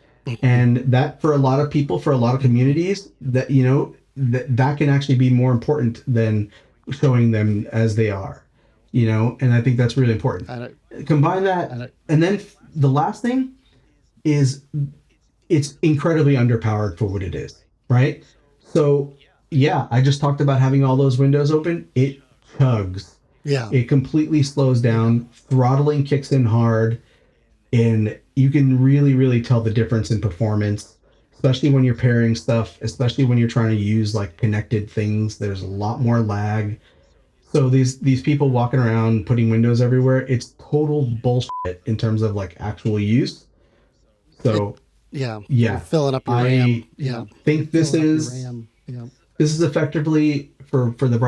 And that for a lot of people, for a lot of communities, that that can actually be more important than showing them as they are. And I think that's really important. Combine that, and then the last thing is it's incredibly underpowered for what it is, right? So, yeah, I just talked about having all those windows open. It chugs. Yeah. It completely slows down. Throttling kicks in hard, and you can really, really tell the difference in performance, especially when you're pairing stuff, especially when you're trying to use like connected things. There's a lot more lag. So these people walking around putting windows everywhere, it's total bullshit in terms of like actual use. So you're filling up your RAM. Yeah, think this is effectively for the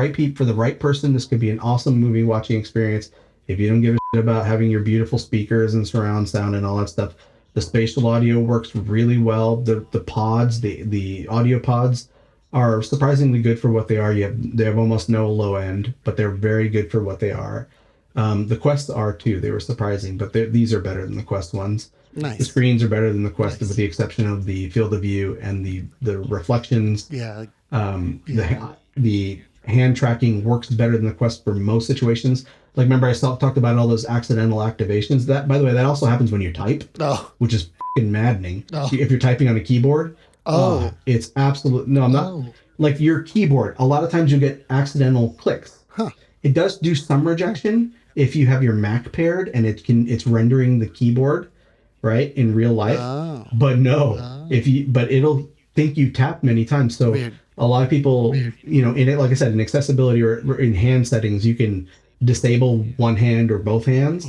right person. This could be an awesome movie watching experience. If you don't give a shit about having your beautiful speakers and surround sound and all that stuff, the spatial audio works really well. The pods, the audio pods, are surprisingly good for what they are. They have almost no low end, but they're very good for what they are. The Quests are too. They were surprising, but these are better than the Quest ones. Nice. The screens are better than the Quest, with the exception of the field of view and the reflections. Yeah. The hand tracking works better than the Quest for most situations. Like, remember I talked about all those accidental activations. That, by the way, that also happens when you type, which is fucking maddening. If you're typing on a keyboard. It's absolute. No, I'm not. Like your keyboard, a lot of times you get accidental clicks. It does do some rejection if you have your Mac paired and it's rendering the keyboard, right, in real life. But no, but it'll think you tapped many times. So a lot of people, in it, like I said, in accessibility or in hand settings, you can disable one hand or both hands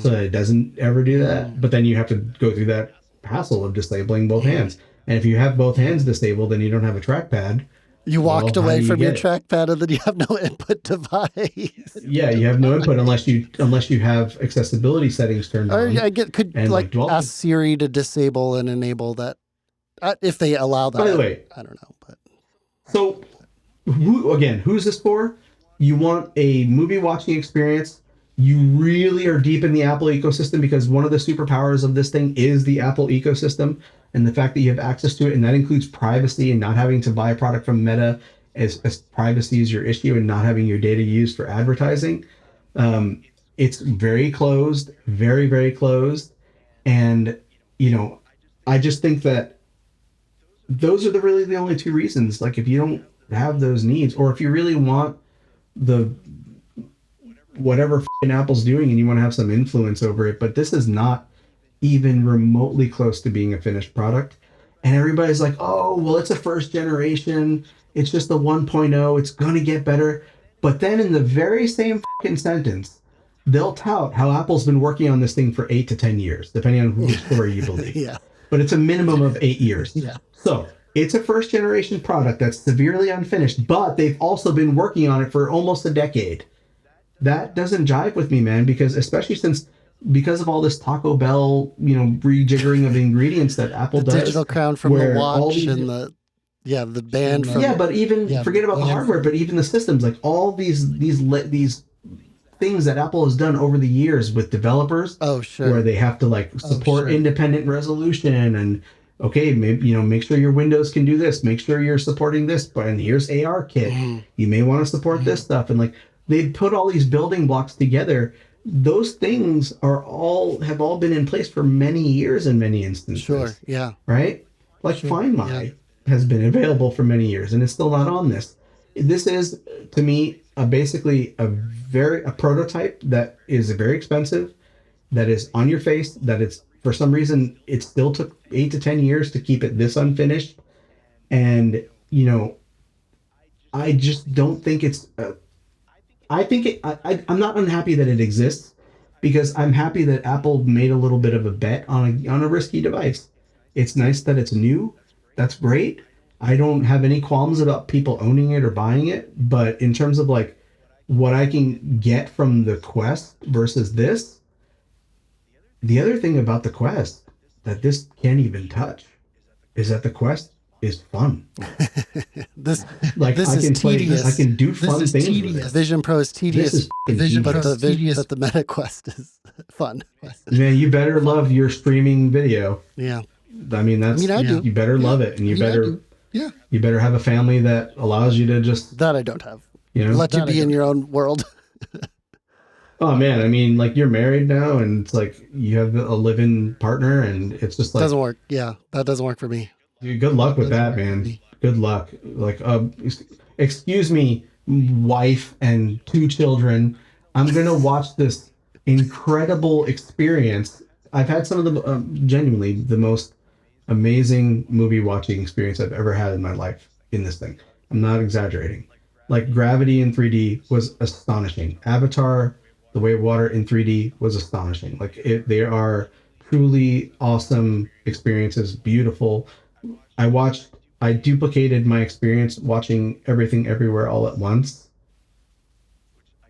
so that it doesn't ever do that. But then you have to go through that hassle of disabling both hands. And if you have both hands disabled and you don't have a trackpad, you walked away from your trackpad and then you have no input device. Yeah, you have no input unless you have accessibility settings turned on. Could ask Siri to disable and enable that if they allow that. By the way, I don't know, but so who's this for? You want a movie watching experience you really are deep in the Apple ecosystem, because one of the superpowers of this thing is the Apple ecosystem and the fact that you have access to it. And that includes privacy and not having to buy a product from Meta as privacy is your issue and not having your data used for advertising. It's very closed, very, very closed. And, you know, I just think that those are really the only two reasons. Like, if you don't have those needs, or if you really want the whatever Apple's doing and you want to have some influence over it, but this is not even remotely close to being a finished product. And everybody's like, oh, well, it's a first generation. It's just the 1.0. It's going to get better. But then in the very same sentence, they'll tout how Apple's been working on this thing for 8 to 10 years, depending on which story you believe. Yeah. But it's a minimum of 8 years. Yeah. So it's a first generation product that's severely unfinished, but they've also been working on it for almost a decade. That doesn't jive with me, man, because especially because of all this Taco Bell, rejiggering of ingredients that Apple does. Digital crown from the watch and the band from... Yeah, but even forget about the hardware, but even the systems, like all these things that Apple has done over the years with developers. Oh, sure. Where they have to support independent resolution and okay, maybe make sure your Windows can do this. Make sure you're supporting this. But and here's ARKit. You may want to support this stuff. And they put all these building blocks together. Those things have all been in place for many years in many instances. Sure. Yeah. Right. Find My has been available for many years and it's still not on this. This is, to me, basically a prototype that is very expensive, that is on your face, that it's for some reason it still took 8 to 10 years to keep it this unfinished, and I just don't think it's. I'm not unhappy that it exists, because I'm happy that Apple made a little bit of a bet on a risky device. It's nice that it's new. That's great. I don't have any qualms about people owning it or buying it, but in terms of what I can get from the Quest versus this, the other thing about the Quest that this can't even touch is that the Quest is fun. This I is tedious. I can do fun things with it. Vision Pro is tedious. But the Meta Quest is fun. Man, you better love your streaming video. Yeah. I do. You better love it, and you better have a family that allows you to just... That I don't have. Let you be in your own world. Oh man, you're married now, and it's you have a live-in partner, and it's just doesn't work. Yeah, that doesn't work for me. Dude, good luck with that, man. Good luck. Excuse me, wife and 2 children. I'm gonna watch this incredible experience. I've had some of the genuinely the most amazing movie watching experience I've ever had in my life in this thing. I'm not exaggerating. Gravity in 3D was astonishing. Avatar, The Way of Water in 3D was astonishing. They are truly awesome experiences, beautiful. I duplicated my experience watching Everything Everywhere All at Once,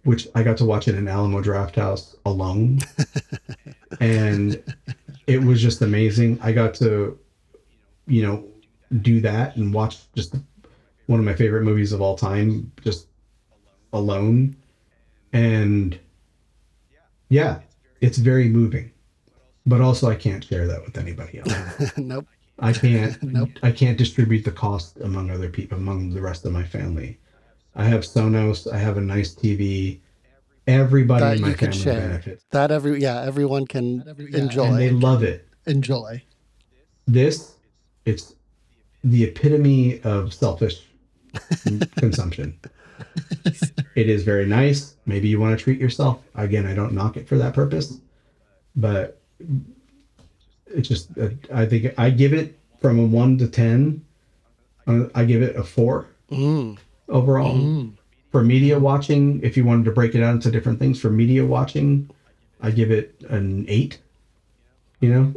which I got to watch it in Alamo Drafthouse alone. And it was just amazing. I got to, do that and watch just one of my favorite movies of all time, just alone. And yeah, it's very moving, but also I can't share that with anybody else. Nope. I can't. Nope. I can't distribute the cost among other people, among the rest of my family. I have Sonos. I have a nice TV. Everybody in my family benefits. That everyone can enjoy. And they love it. Enjoy. It's the epitome of selfish consumption. It is very nice. Maybe you want to treat yourself. Again, I don't knock it for that purpose, but it's just, I think I give it from a 1 to 10. I give it a 4 overall. For media watching, if you wanted to break it out into different things, for media watching, I give it an 8.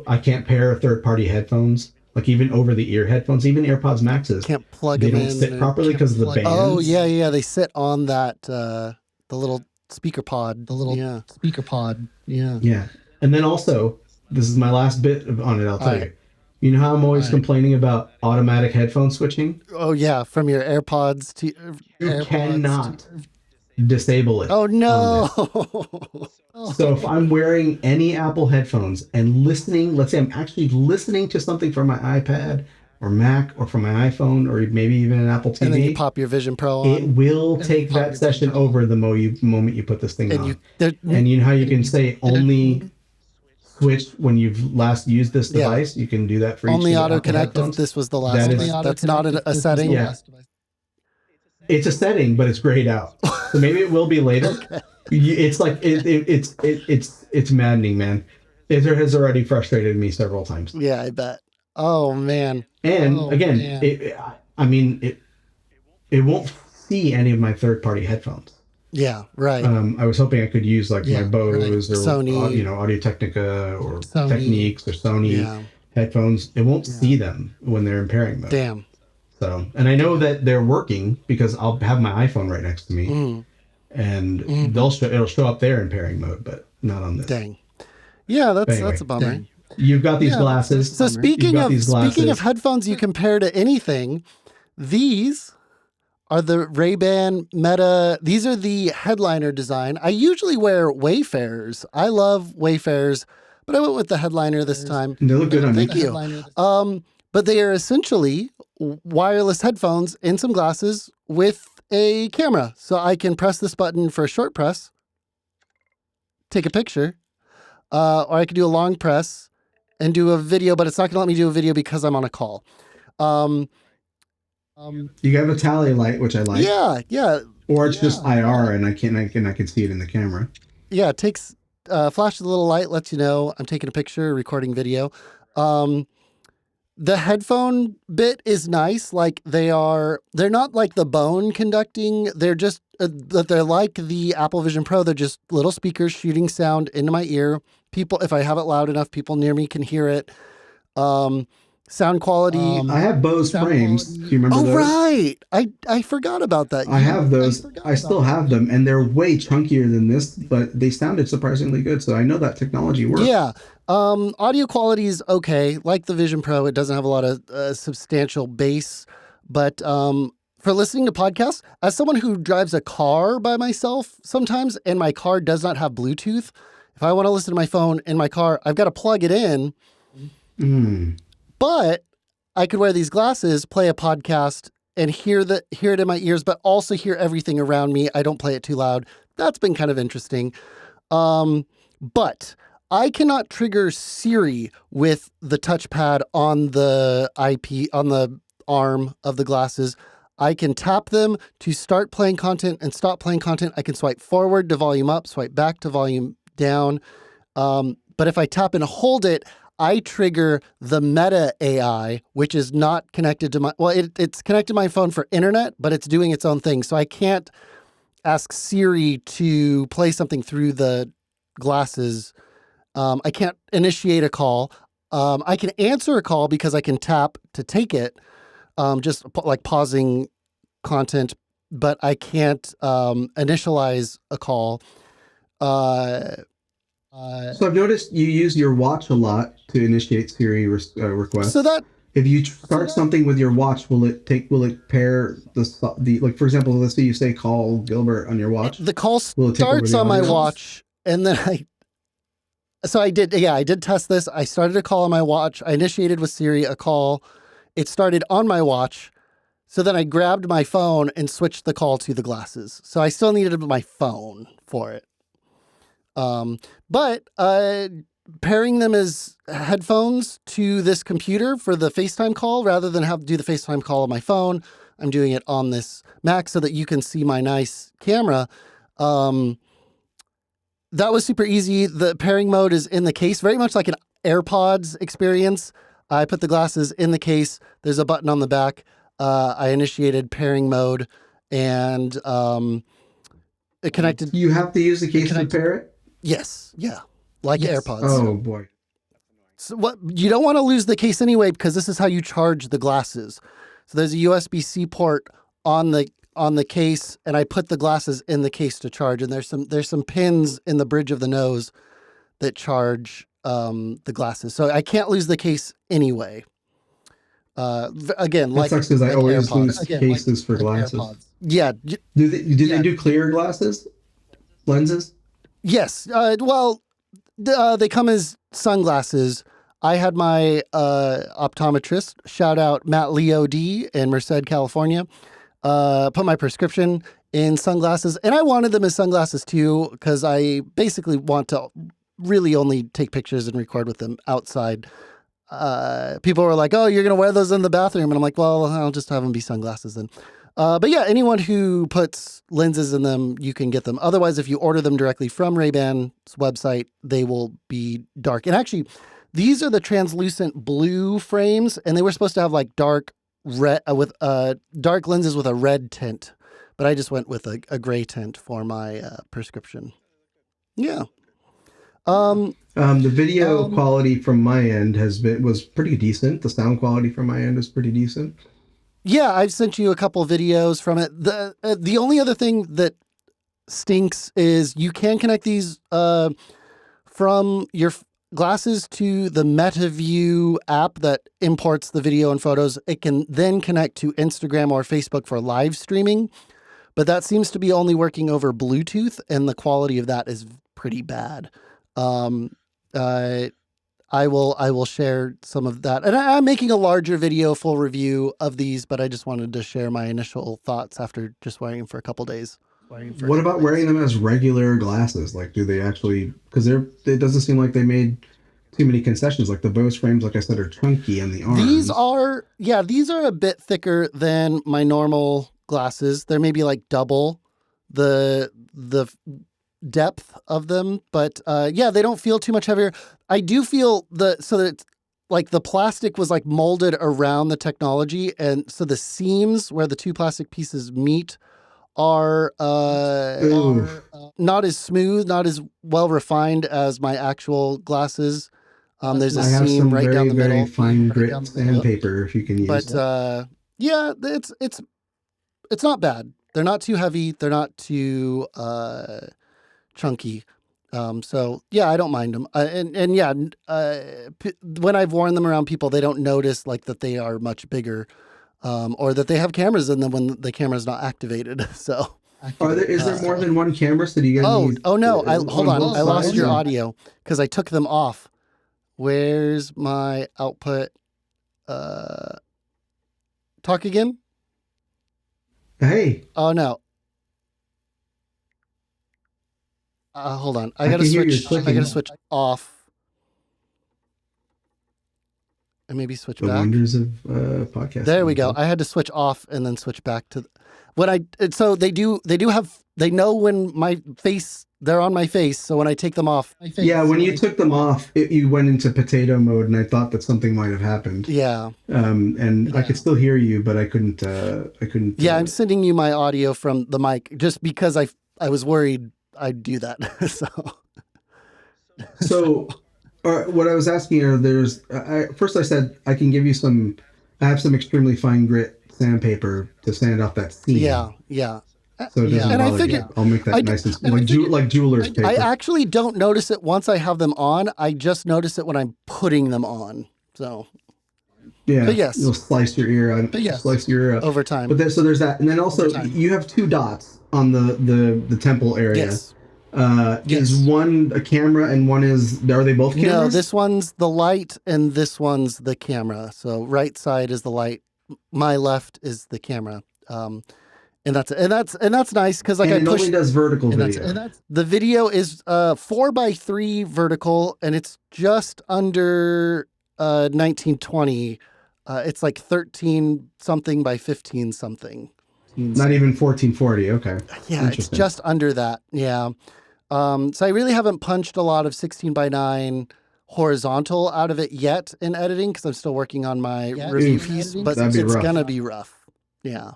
I can't pair third-party headphones, even over-the-ear headphones, even AirPods Maxes. Can't plug them in. They don't sit properly because of the bands. Oh, yeah. They sit on that, the little speaker pod. Yeah. Yeah. And then also, this is my last bit on it, I'll tell you. You know how I'm always complaining about automatic headphone switching? Oh, yeah. From your AirPods to... You cannot disable it Oh on no. there. So if I'm wearing any Apple headphones and listening, let's say I'm actually listening to something from my iPad or Mac or from my iPhone or maybe even an Apple And then you TV, pop your Vision Pro it on. will take that session over the moment you put this thing And you on. there, And you know how you can say only switch when you've last used this yeah, device? You can do that for each only of the auto Apple connect if headphones. this was the last That device. is, That's not a setting. yeah, it's a setting, but it's grayed out. So maybe it will be later. Okay. It's like it's maddening, man. It has already frustrated me several times. Yeah, I bet. Oh man. And again, I mean, it won't see any of my third-party headphones. Yeah, right. I was hoping I could use like my Bose or Sony. Audio Technica or Techniques or Sony Yeah. headphones. It won't see them when they're in pairing mode. Damn. So, and I know that they're working because I'll have my iPhone right next to me, and it'll show up there in pairing mode, but not on this. Dang. Yeah, But anyway, that's a bummer. you've got these glasses. So speaking got these of glasses. headphones you compare to anything, these are the Ray-Ban Meta. These are the headliner design. I usually wear Wayfarers. I love Wayfarers, but I went with the headliner this time. They look good on Thank you. you. But they are essentially wireless headphones and some glasses with a camera. So I can press this button for a short press, take a picture, or I could do a long press and do a video, but it's not going to let me do a video because I'm on a call. You have a tally light, which I like. Yeah. Or it's just IR, and I can see it in the camera. Yeah, it takes flashes a little light, lets you know I'm taking a picture, recording video. The headphone bit is nice. Like they're not like the bone conducting. They're just they're like the Apple Vision Pro. They're just little speakers shooting sound into my ear. People, if I have it loud enough, people near me can hear it. Sound quality. I have Bose frames. Do you remember those? Oh, right. I forgot about that. I have those. I still have them, and they're way chunkier than this, but they sounded surprisingly good. So I know that technology works. Yeah. Audio quality is okay. Like the Vision Pro, it doesn't have a lot of substantial bass, but for listening to podcasts, as someone who drives a car by myself sometimes, and my car does not have Bluetooth, if I want to listen to my phone in my car, I've got to plug it in. But I could wear these glasses, play a podcast, and hear it in my ears, but also hear everything around me. I don't play it too loud. That's been kind of interesting. But I cannot trigger Siri with the touchpad on the on the arm of the glasses. I can tap them to start playing content and stop playing content. I can swipe forward to volume up, swipe back to volume down. But if I tap and hold it, I trigger the Meta AI, which is not connected to it's connected to my phone for internet, but it's doing its own thing. So I can't ask Siri to play something through the glasses. I can't initiate a call. I can answer a call because I can tap to take it, just like pausing content, but I can't initialize a call. So I've noticed you use your watch a lot to initiate Siri requests. So that if you start something with your watch, will it pair the like, for example, let's say you say call Gilbert on your watch. The call starts on my watch, and then I did test this. I started a call on my watch. I initiated with Siri a call. It started on my watch. So then I grabbed my phone and switched the call to the glasses. So I still needed my phone for it. But pairing them as headphones to this computer for the FaceTime call, rather than have to do the FaceTime call on my phone, I'm doing it on this Mac so that you can see my nice camera. That was super easy. The pairing mode is in the case, very much like an AirPods experience. I put the glasses in the case. There's a button on the back. I initiated pairing mode, and it connected. You have to use the case to pair it? Yes. Yeah. Like AirPods. Oh, boy. So you don't want to lose the case anyway, because this is how you charge the glasses. So there's a USB-C port on the case, and I put the glasses in the case to charge. And there's some pins in the bridge of the nose that charge the glasses. So I can't lose the case anyway. Again, that sucks because I always lose cases for glasses. Yeah. They do clear lenses? Yes. Well, they come as sunglasses. I had my optometrist, shout out Matt Leo D in Merced, California, put my prescription in sunglasses. And I wanted them as sunglasses too, because I basically want to really only take pictures and record with them outside. People were like, oh, you're going to wear those in the bathroom. And I'm like, well, I'll just have them be sunglasses then. But yeah, anyone who puts lenses in them, you can get them. Otherwise, if you order them directly from Ray-Ban's website, they will be dark. And actually, these are the translucent blue frames, and they were supposed to have like dark red with dark lenses with a red tint. But I just went with a gray tint for my prescription. Yeah. The video quality from my end was pretty decent. The sound quality from my end is pretty decent. Yeah, I've sent you a couple videos from it. The only other thing that stinks is you can connect these from your glasses to the MetaView app that imports the video and photos. It can then connect to Instagram or Facebook for live streaming, but that seems to be only working over Bluetooth, and the quality of that is pretty bad. I will share some of that. And I'm making a larger video, full review of these, but I just wanted to share my initial thoughts after just wearing them for a couple days. What about wearing them as regular glasses? Like, do they actually, because it doesn't seem like they made too many concessions. Like the Bose frames, like I said, are chunky in the arms. These are a bit thicker than my normal glasses. They're maybe like double the depth of them, but they don't feel too much heavier. I do feel so that it's like the plastic was like molded around the technology, and so the seams where the two plastic pieces meet are not as smooth, not as well refined as my actual glasses. There's a seam right down the middle. Very fine grit sandpaper if you can use that. It's not bad. They're not too heavy. They're not too chunky. I don't mind them. When I've worn them around people, they don't notice like that they are much bigger, or that they have cameras in them when the camera's not activated. So, is there more than one camera? So do you guys? Oh no! Hold on. I lost your audio because I took them off. Where's my output? Talk again. Hey. Oh no. Hold on. I gotta switch off. And maybe switch back. The wonders of podcasting. There we go. I had to switch off and then switch back to so they know when they're on my face. So when I take them off. Yeah, when you took them off, you went into potato mode, and I thought that something might have happened. Yeah. I could still hear you, but I couldn't. Yeah, I'm sending you my audio from the mic just because I was worried I'd do that. So what I was asking are first I said I can give you I have some extremely fine grit sandpaper to sand off that seam. Yeah. So it doesn't bother you. I'll make that nice and like jeweler's paper. I actually don't notice it once I have them on. I just notice it when I'm putting them on. So yeah, but yes, you'll slice your ear on. Slice your ear up over time. But there's that, and then also you have two dots on the temple area. Yes. Is one a camera and one are they both cameras? No, this one's the light and this one's the camera. So right side is the light, my left is the camera. And that's nice because like and it only does vertical video. And that's the video is 4:3 vertical, and it's just under 1920. It's like 13 something by 15 something. Not even 1440. Okay. Yeah, it's just under that. Yeah. So I really haven't punched a lot of 16:9 horizontal out of it yet in editing because I'm still working on my review piece, but it's gonna be rough. Yeah.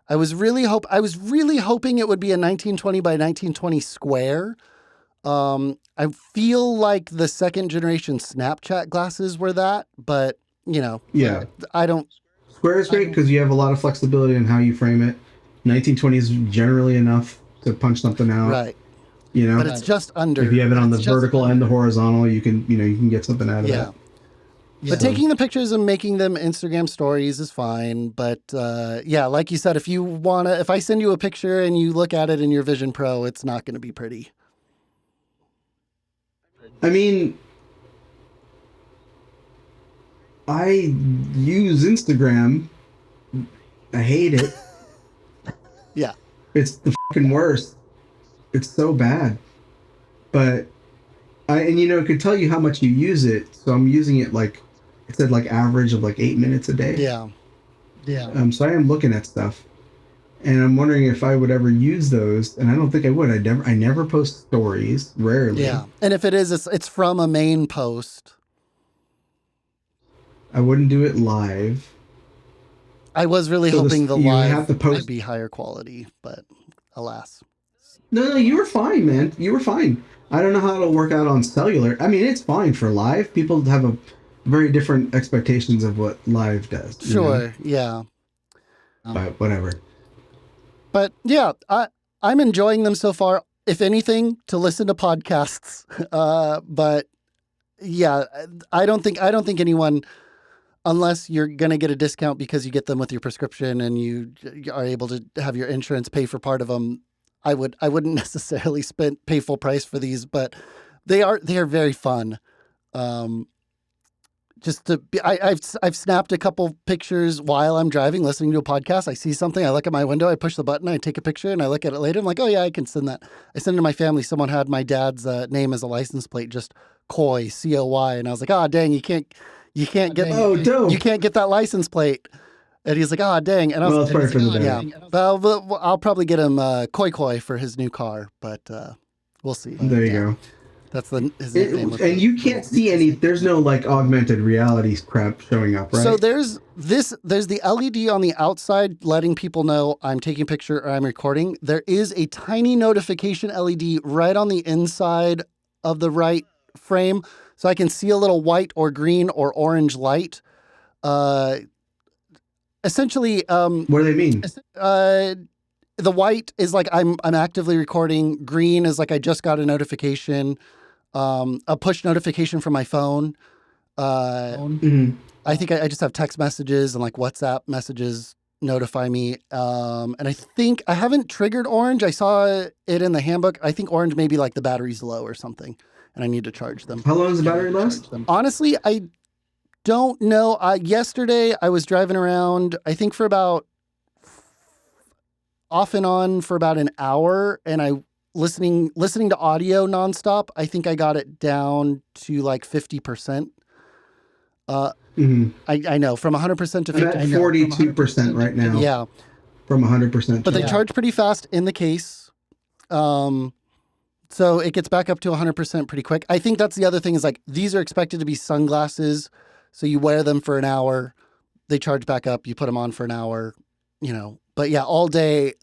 I was really hoping it would be a 1920 by 1920 square. I feel like the second generation Snapchat glasses were that, but I don't. Square is great because you have a lot of flexibility in how you frame it. 1920 is generally enough to punch something out. Right. But it's just under. If you have it on the vertical and the horizontal, you can get something out of that. But taking the pictures and making them Instagram stories is fine. But yeah, like you said, if I send you a picture and you look at it in your Vision Pro, it's not going to be pretty. I mean, I use Instagram. I hate it. Yeah. It's the fucking worst. It's so bad. But it could tell you how much you use it. So I'm using it it said average of 8 minutes a day. Yeah. Yeah. So I am looking at stuff, and I'm wondering if I would ever use those. And I don't think I would. I never post stories. Rarely. Yeah. And if it is, it's from a main post. I wouldn't do it live. I was really hoping the you live have to post would be higher quality, but alas. No, you were fine, man. You were fine. I don't know how it'll work out on cellular. I mean, it's fine for live. People have a very different expectations of what live does. Sure, yeah. But whatever. But yeah, I'm enjoying them so far. If anything, to listen to podcasts. But yeah, I don't think anyone, unless you're going to get a discount because you get them with your prescription and you are able to have your insurance pay for part of them, I wouldn't necessarily pay full price for these, but they are very fun. I've snapped a couple pictures while I'm driving, listening to a podcast. I see something, I look at my window, I push the button, I take a picture, and I look at it later. I'm like, oh yeah, I can send that. I send it to my family. Someone had my dad's name as a license plate, just Coy, C-O-Y, and I was like, oh dang, you can't get that license plate. And he's like, oh dang. And I was sorry for the yeah. Well, I'll probably get him Koi for his new car, but we'll see. There you go. That's his nickname. And you can't see any. There's no augmented reality crap showing up, right? So there's the LED on the outside letting people know I'm taking a picture or I'm recording. There is a tiny notification LED right on the inside of the right frame, so I can see a little white or green or orange light. Essentially, what do they mean? The white is I'm actively recording. Green is I just got a notification. A push notification from my phone. I think I just have text messages and WhatsApp messages notify me. And I think I haven't triggered orange. I saw it in the handbook. I think orange may be the battery's low or something, and I need to charge them. How long does the battery last? Honestly, I don't know. Yesterday I was driving around, I think for about off and on for about an hour, and I listening to audio nonstop. I think I got it down to 50%. I know, from 100% to 50%. I'm at 42% right now. Yeah. From 100%. But they charge pretty fast in the case. So it gets back up to 100% pretty quick. I think that's the other thing is these are expected to be sunglasses. So you wear them for an hour, they charge back up, you put them on for an hour, But yeah, all day,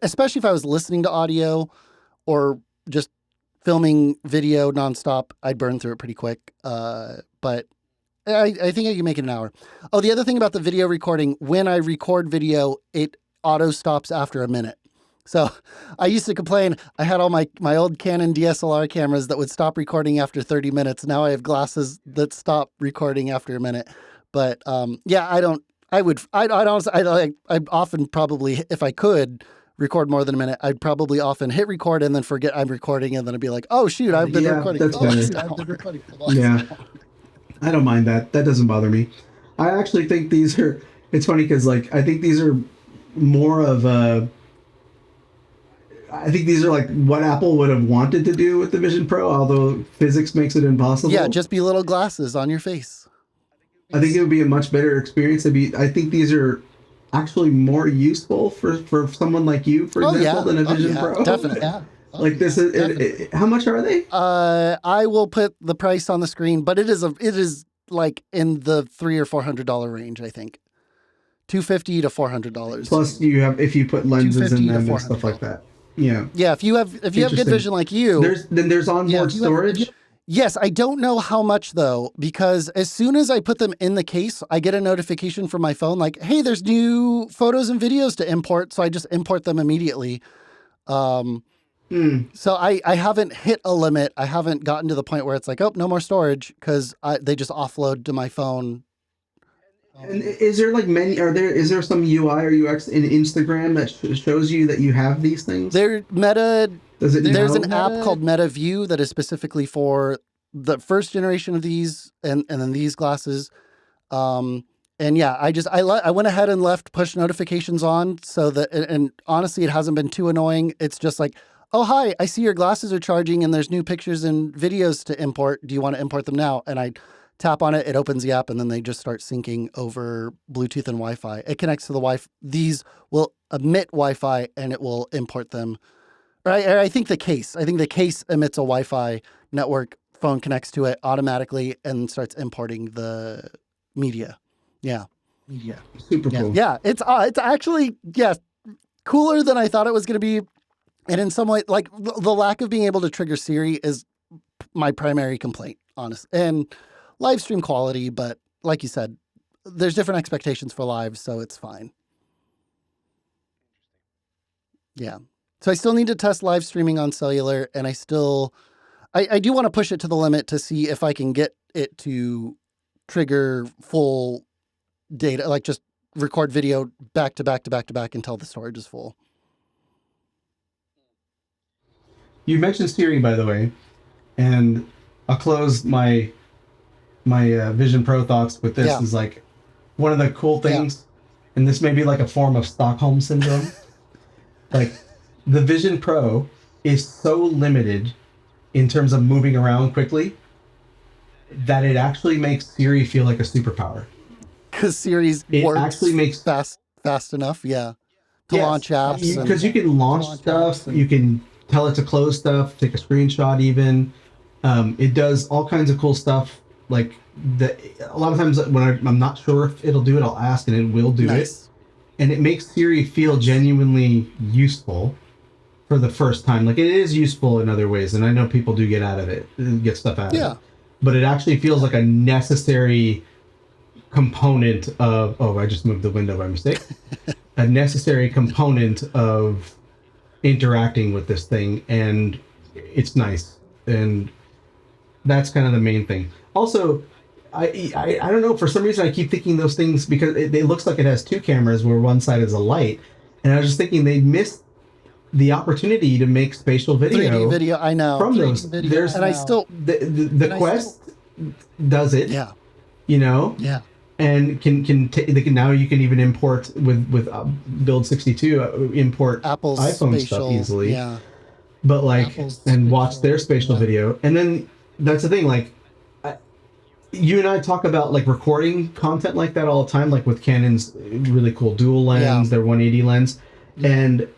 especially if I was listening to audio or just filming video nonstop, I'd burn through it pretty quick. But I think I can make it an hour. Oh, the other thing about the video recording, when I record video, it auto stops after a minute. So I used to complain, I had all my old Canon DSLR cameras that would stop recording after 30 minutes. Now I have glasses that stop recording after a minute. But yeah, I'd often probably, if I could record more than a minute, I'd probably often hit record and then forget I'm recording, and then I'd be like, oh shoot, I've been recording. That's better. Yeah, I don't mind that. That doesn't bother me. I actually think these are. It's funny because I think these are more of a. I think these are what Apple would have wanted to do with the Vision Pro, although physics makes it impossible. Yeah, just be little glasses on your face. I think it would be a much better experience. I think these are actually more useful for someone like you, for example, than a Vision Pro. Definitely. Yeah. This is how much are they? I will put the price on the screen, but it is in the $300 or $400 range, I think. $250 to $400. Plus you have, if you put lenses in them and stuff like that. Yeah. Yeah, if you have good vision like you, there's onboard storage. Yes, I don't know how much though, because as soon as I put them in the case, I get a notification from my phone hey, there's new photos and videos to import, so I just import them immediately. So I haven't hit a limit. I haven't gotten to the point where it's like, oh, no more storage, because they just offload to my phone. And is there like is there some UI or UX in Instagram that shows you that you have these things? There's There's an app called Meta View that is specifically for the first generation of these, and then these glasses. And yeah, I went ahead and left push notifications on, so that, and honestly, it hasn't been too annoying. It's just like, oh, hi, I see your glasses are charging and there's new pictures and videos to import. Do you want to import them now? And I tap on it, it opens the app, and then they just start syncing over Bluetooth and Wi-Fi. It connects to the Wi-Fi. These will emit Wi-Fi and it will import them. I think the case emits a Wi-Fi network. Phone connects to it automatically and starts importing the media. Yeah. Super cool. Yeah. It's actually, cooler than I thought it was going to be. And in some way, like the lack of being able to trigger Siri is my primary complaint, honest. And live stream quality, but like you said, there's different expectations for live, so it's fine. Yeah. So I still need to test live streaming on cellular, and I do want to push it to the limit to see if I can get it to trigger full data, like just record video back to back to back to back until the storage is full. You mentioned Siri, by the way, and I'll close my Vision Pro thoughts with this. Yeah. Is like one of the cool things, and this may be like a form of Stockholm syndrome. Like the Vision Pro is so limited in terms of moving around quickly that it actually makes Siri feel like a superpower. Because Siri's works actually makes fast enough, to launch apps. Because you can launch stuff, you can tell it to close stuff, take a screenshot even. It does all kinds of cool stuff. Like a lot of times when I'm not sure if it'll do it, I'll ask and it will do it. And it makes Siri feel genuinely useful for the first time. Like it is useful in other ways, and I know people do get get stuff out of it. But it actually feels like a necessary component of, I just moved the window by mistake. A necessary component of interacting with this thing, and it's nice. And that's kind of the main thing. Also, I don't know, for some reason I keep thinking those things because it looks like it has two cameras where one side is a light, and I was just thinking they missed the opportunity to make spatial video. 3D video, I know. From those, there's and I still the Quest does it. Yeah. You know. Yeah. And now you can even import with Build 62 import Apple's iPhone spatial, stuff easily. Yeah. But like watch their spatial video, and then that's the thing. Like you and I talk about like recording content like that all the time, like with Canon's really cool dual lens, their 180 lens, and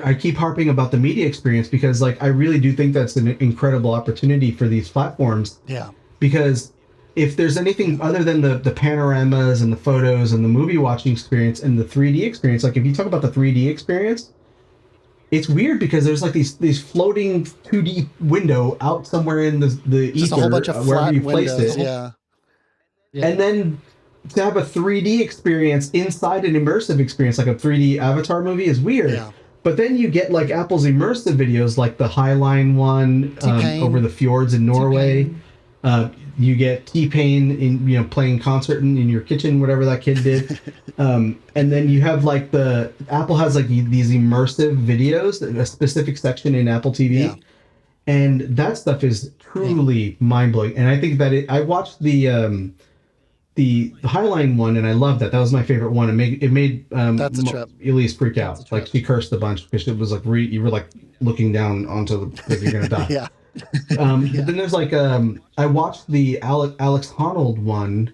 I keep harping about the media experience because like I really do think that's an incredible opportunity for these platforms. Yeah. Because if there's anything other than the panoramas and the photos and the movie watching experience and the 3D experience, like if you talk about the 3D experience, it's weird because there's like these floating 2D window out somewhere in the Just ether, a whole bunch of wherever flat you place windows. it. Yeah. And then to have a 3D experience inside an immersive experience, like a 3D Avatar movie, is weird. Yeah. But then you get like Apple's immersive videos, like the Highline one over the fjords in Norway. You get T-Pain in playing concert in your kitchen, whatever that kid did. And then you have like Apple has like these immersive videos, a specific section in Apple TV, and that stuff is truly mind blowing. And I think that I watched the Highline one, and I loved that. That was my favorite one. It made That's a trip. Elise freak out. Like she cursed a bunch because it was like you were like looking down onto like you're gonna die. Yeah. But then there's like I watched the Alex Honnold one,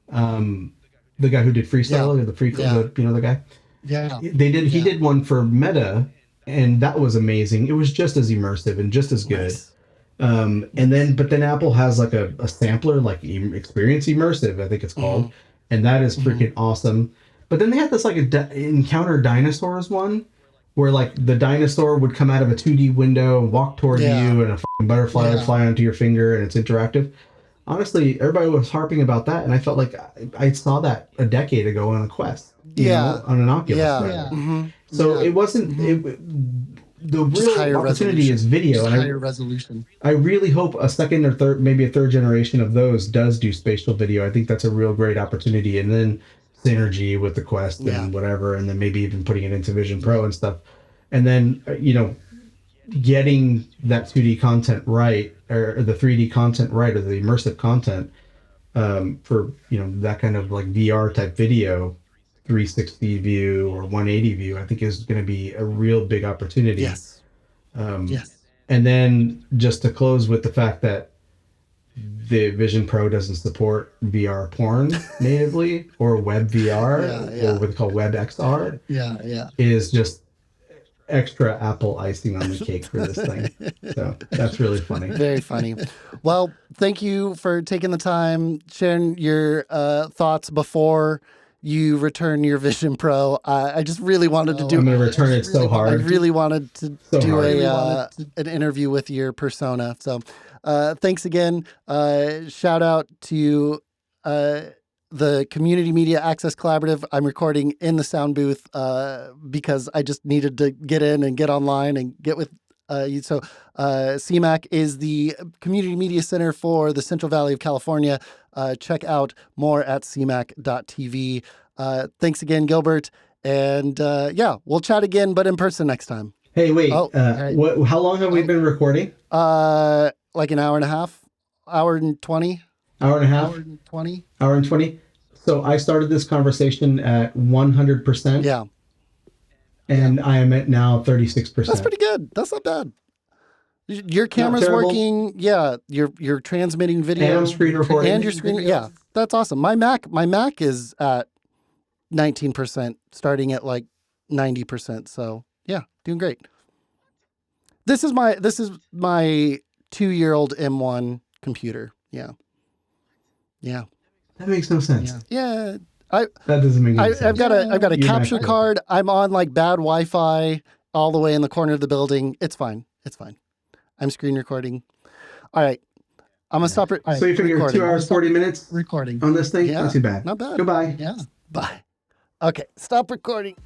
the guy who did freestyle, the guy. Yeah. He did one for Meta, and that was amazing. It was just as immersive and just as good. Nice. But then Apple has like a sampler, like Experience Immersive, I think it's called, and that is freaking awesome. But then they had this like Encounter Dinosaurs one, where like the dinosaur would come out of a 2D window and walk toward you, and a fucking butterfly would fly onto your finger, and it's interactive. Honestly, everybody was harping about that, and I felt like I saw that a decade ago on a Quest, on an Oculus. Yeah. So it wasn't. the Just real higher opportunity resolution. is video, Just and higher resolution. I really hope a second or third, maybe a third generation of those does do spatial video. I think that's a real great opportunity, and then synergy with the Quest Yeah. and whatever, and then maybe even putting it into Vision Pro and stuff, and then getting that 2D content right, or the 3D content right, or the immersive content for that kind of like VR type video, 360 view or 180 view, I think is going to be a real big opportunity. Yes. Yes. And then just to close with the fact that the Vision Pro doesn't support VR porn natively or web VR or what they call web XR. Yeah. Is just extra apple icing on the cake for this thing. So that's really funny. Very funny. Well, thank you for taking the time, sharing your thoughts before you return your Vision Pro. I just really wanted to do. I'm going to return it so hard. I really wanted to do an interview with your persona. So thanks again. Shout out to the Community Media Access Collaborative. I'm recording in the sound booth because I just needed to get in and get online and get with you. So CMAC is the Community Media Center for the Central Valley of California. Check out more at cmac.tv. Thanks again, Gilbert. And we'll chat again, but in person next time. Hey, wait. How long have we been recording? Like an hour and a half, hour and 20. Hour and a half? Hour and 20. Hour and 20. So I started this conversation at 100%. Yeah. And I am at now 36%. That's pretty good. That's not bad. Your camera's working. Yeah. You're transmitting video. And I'm screen recording. And your screen. Yeah. That's awesome. My Mac is at 19%, starting at like 90%. So yeah, doing great. This is my 2-year-old M1 computer. Yeah. Yeah. That makes no sense. Yeah. That doesn't make any sense. I've got a capture card. I'm on like bad Wi-Fi all the way in the corner of the building. It's fine. I'm screen recording. All right. I'm gonna stop it. So you figure 2 hours, 40 minutes recording on this thing? Yeah. Not too bad. Not bad. Goodbye. Yeah. Bye. Okay. Stop recording.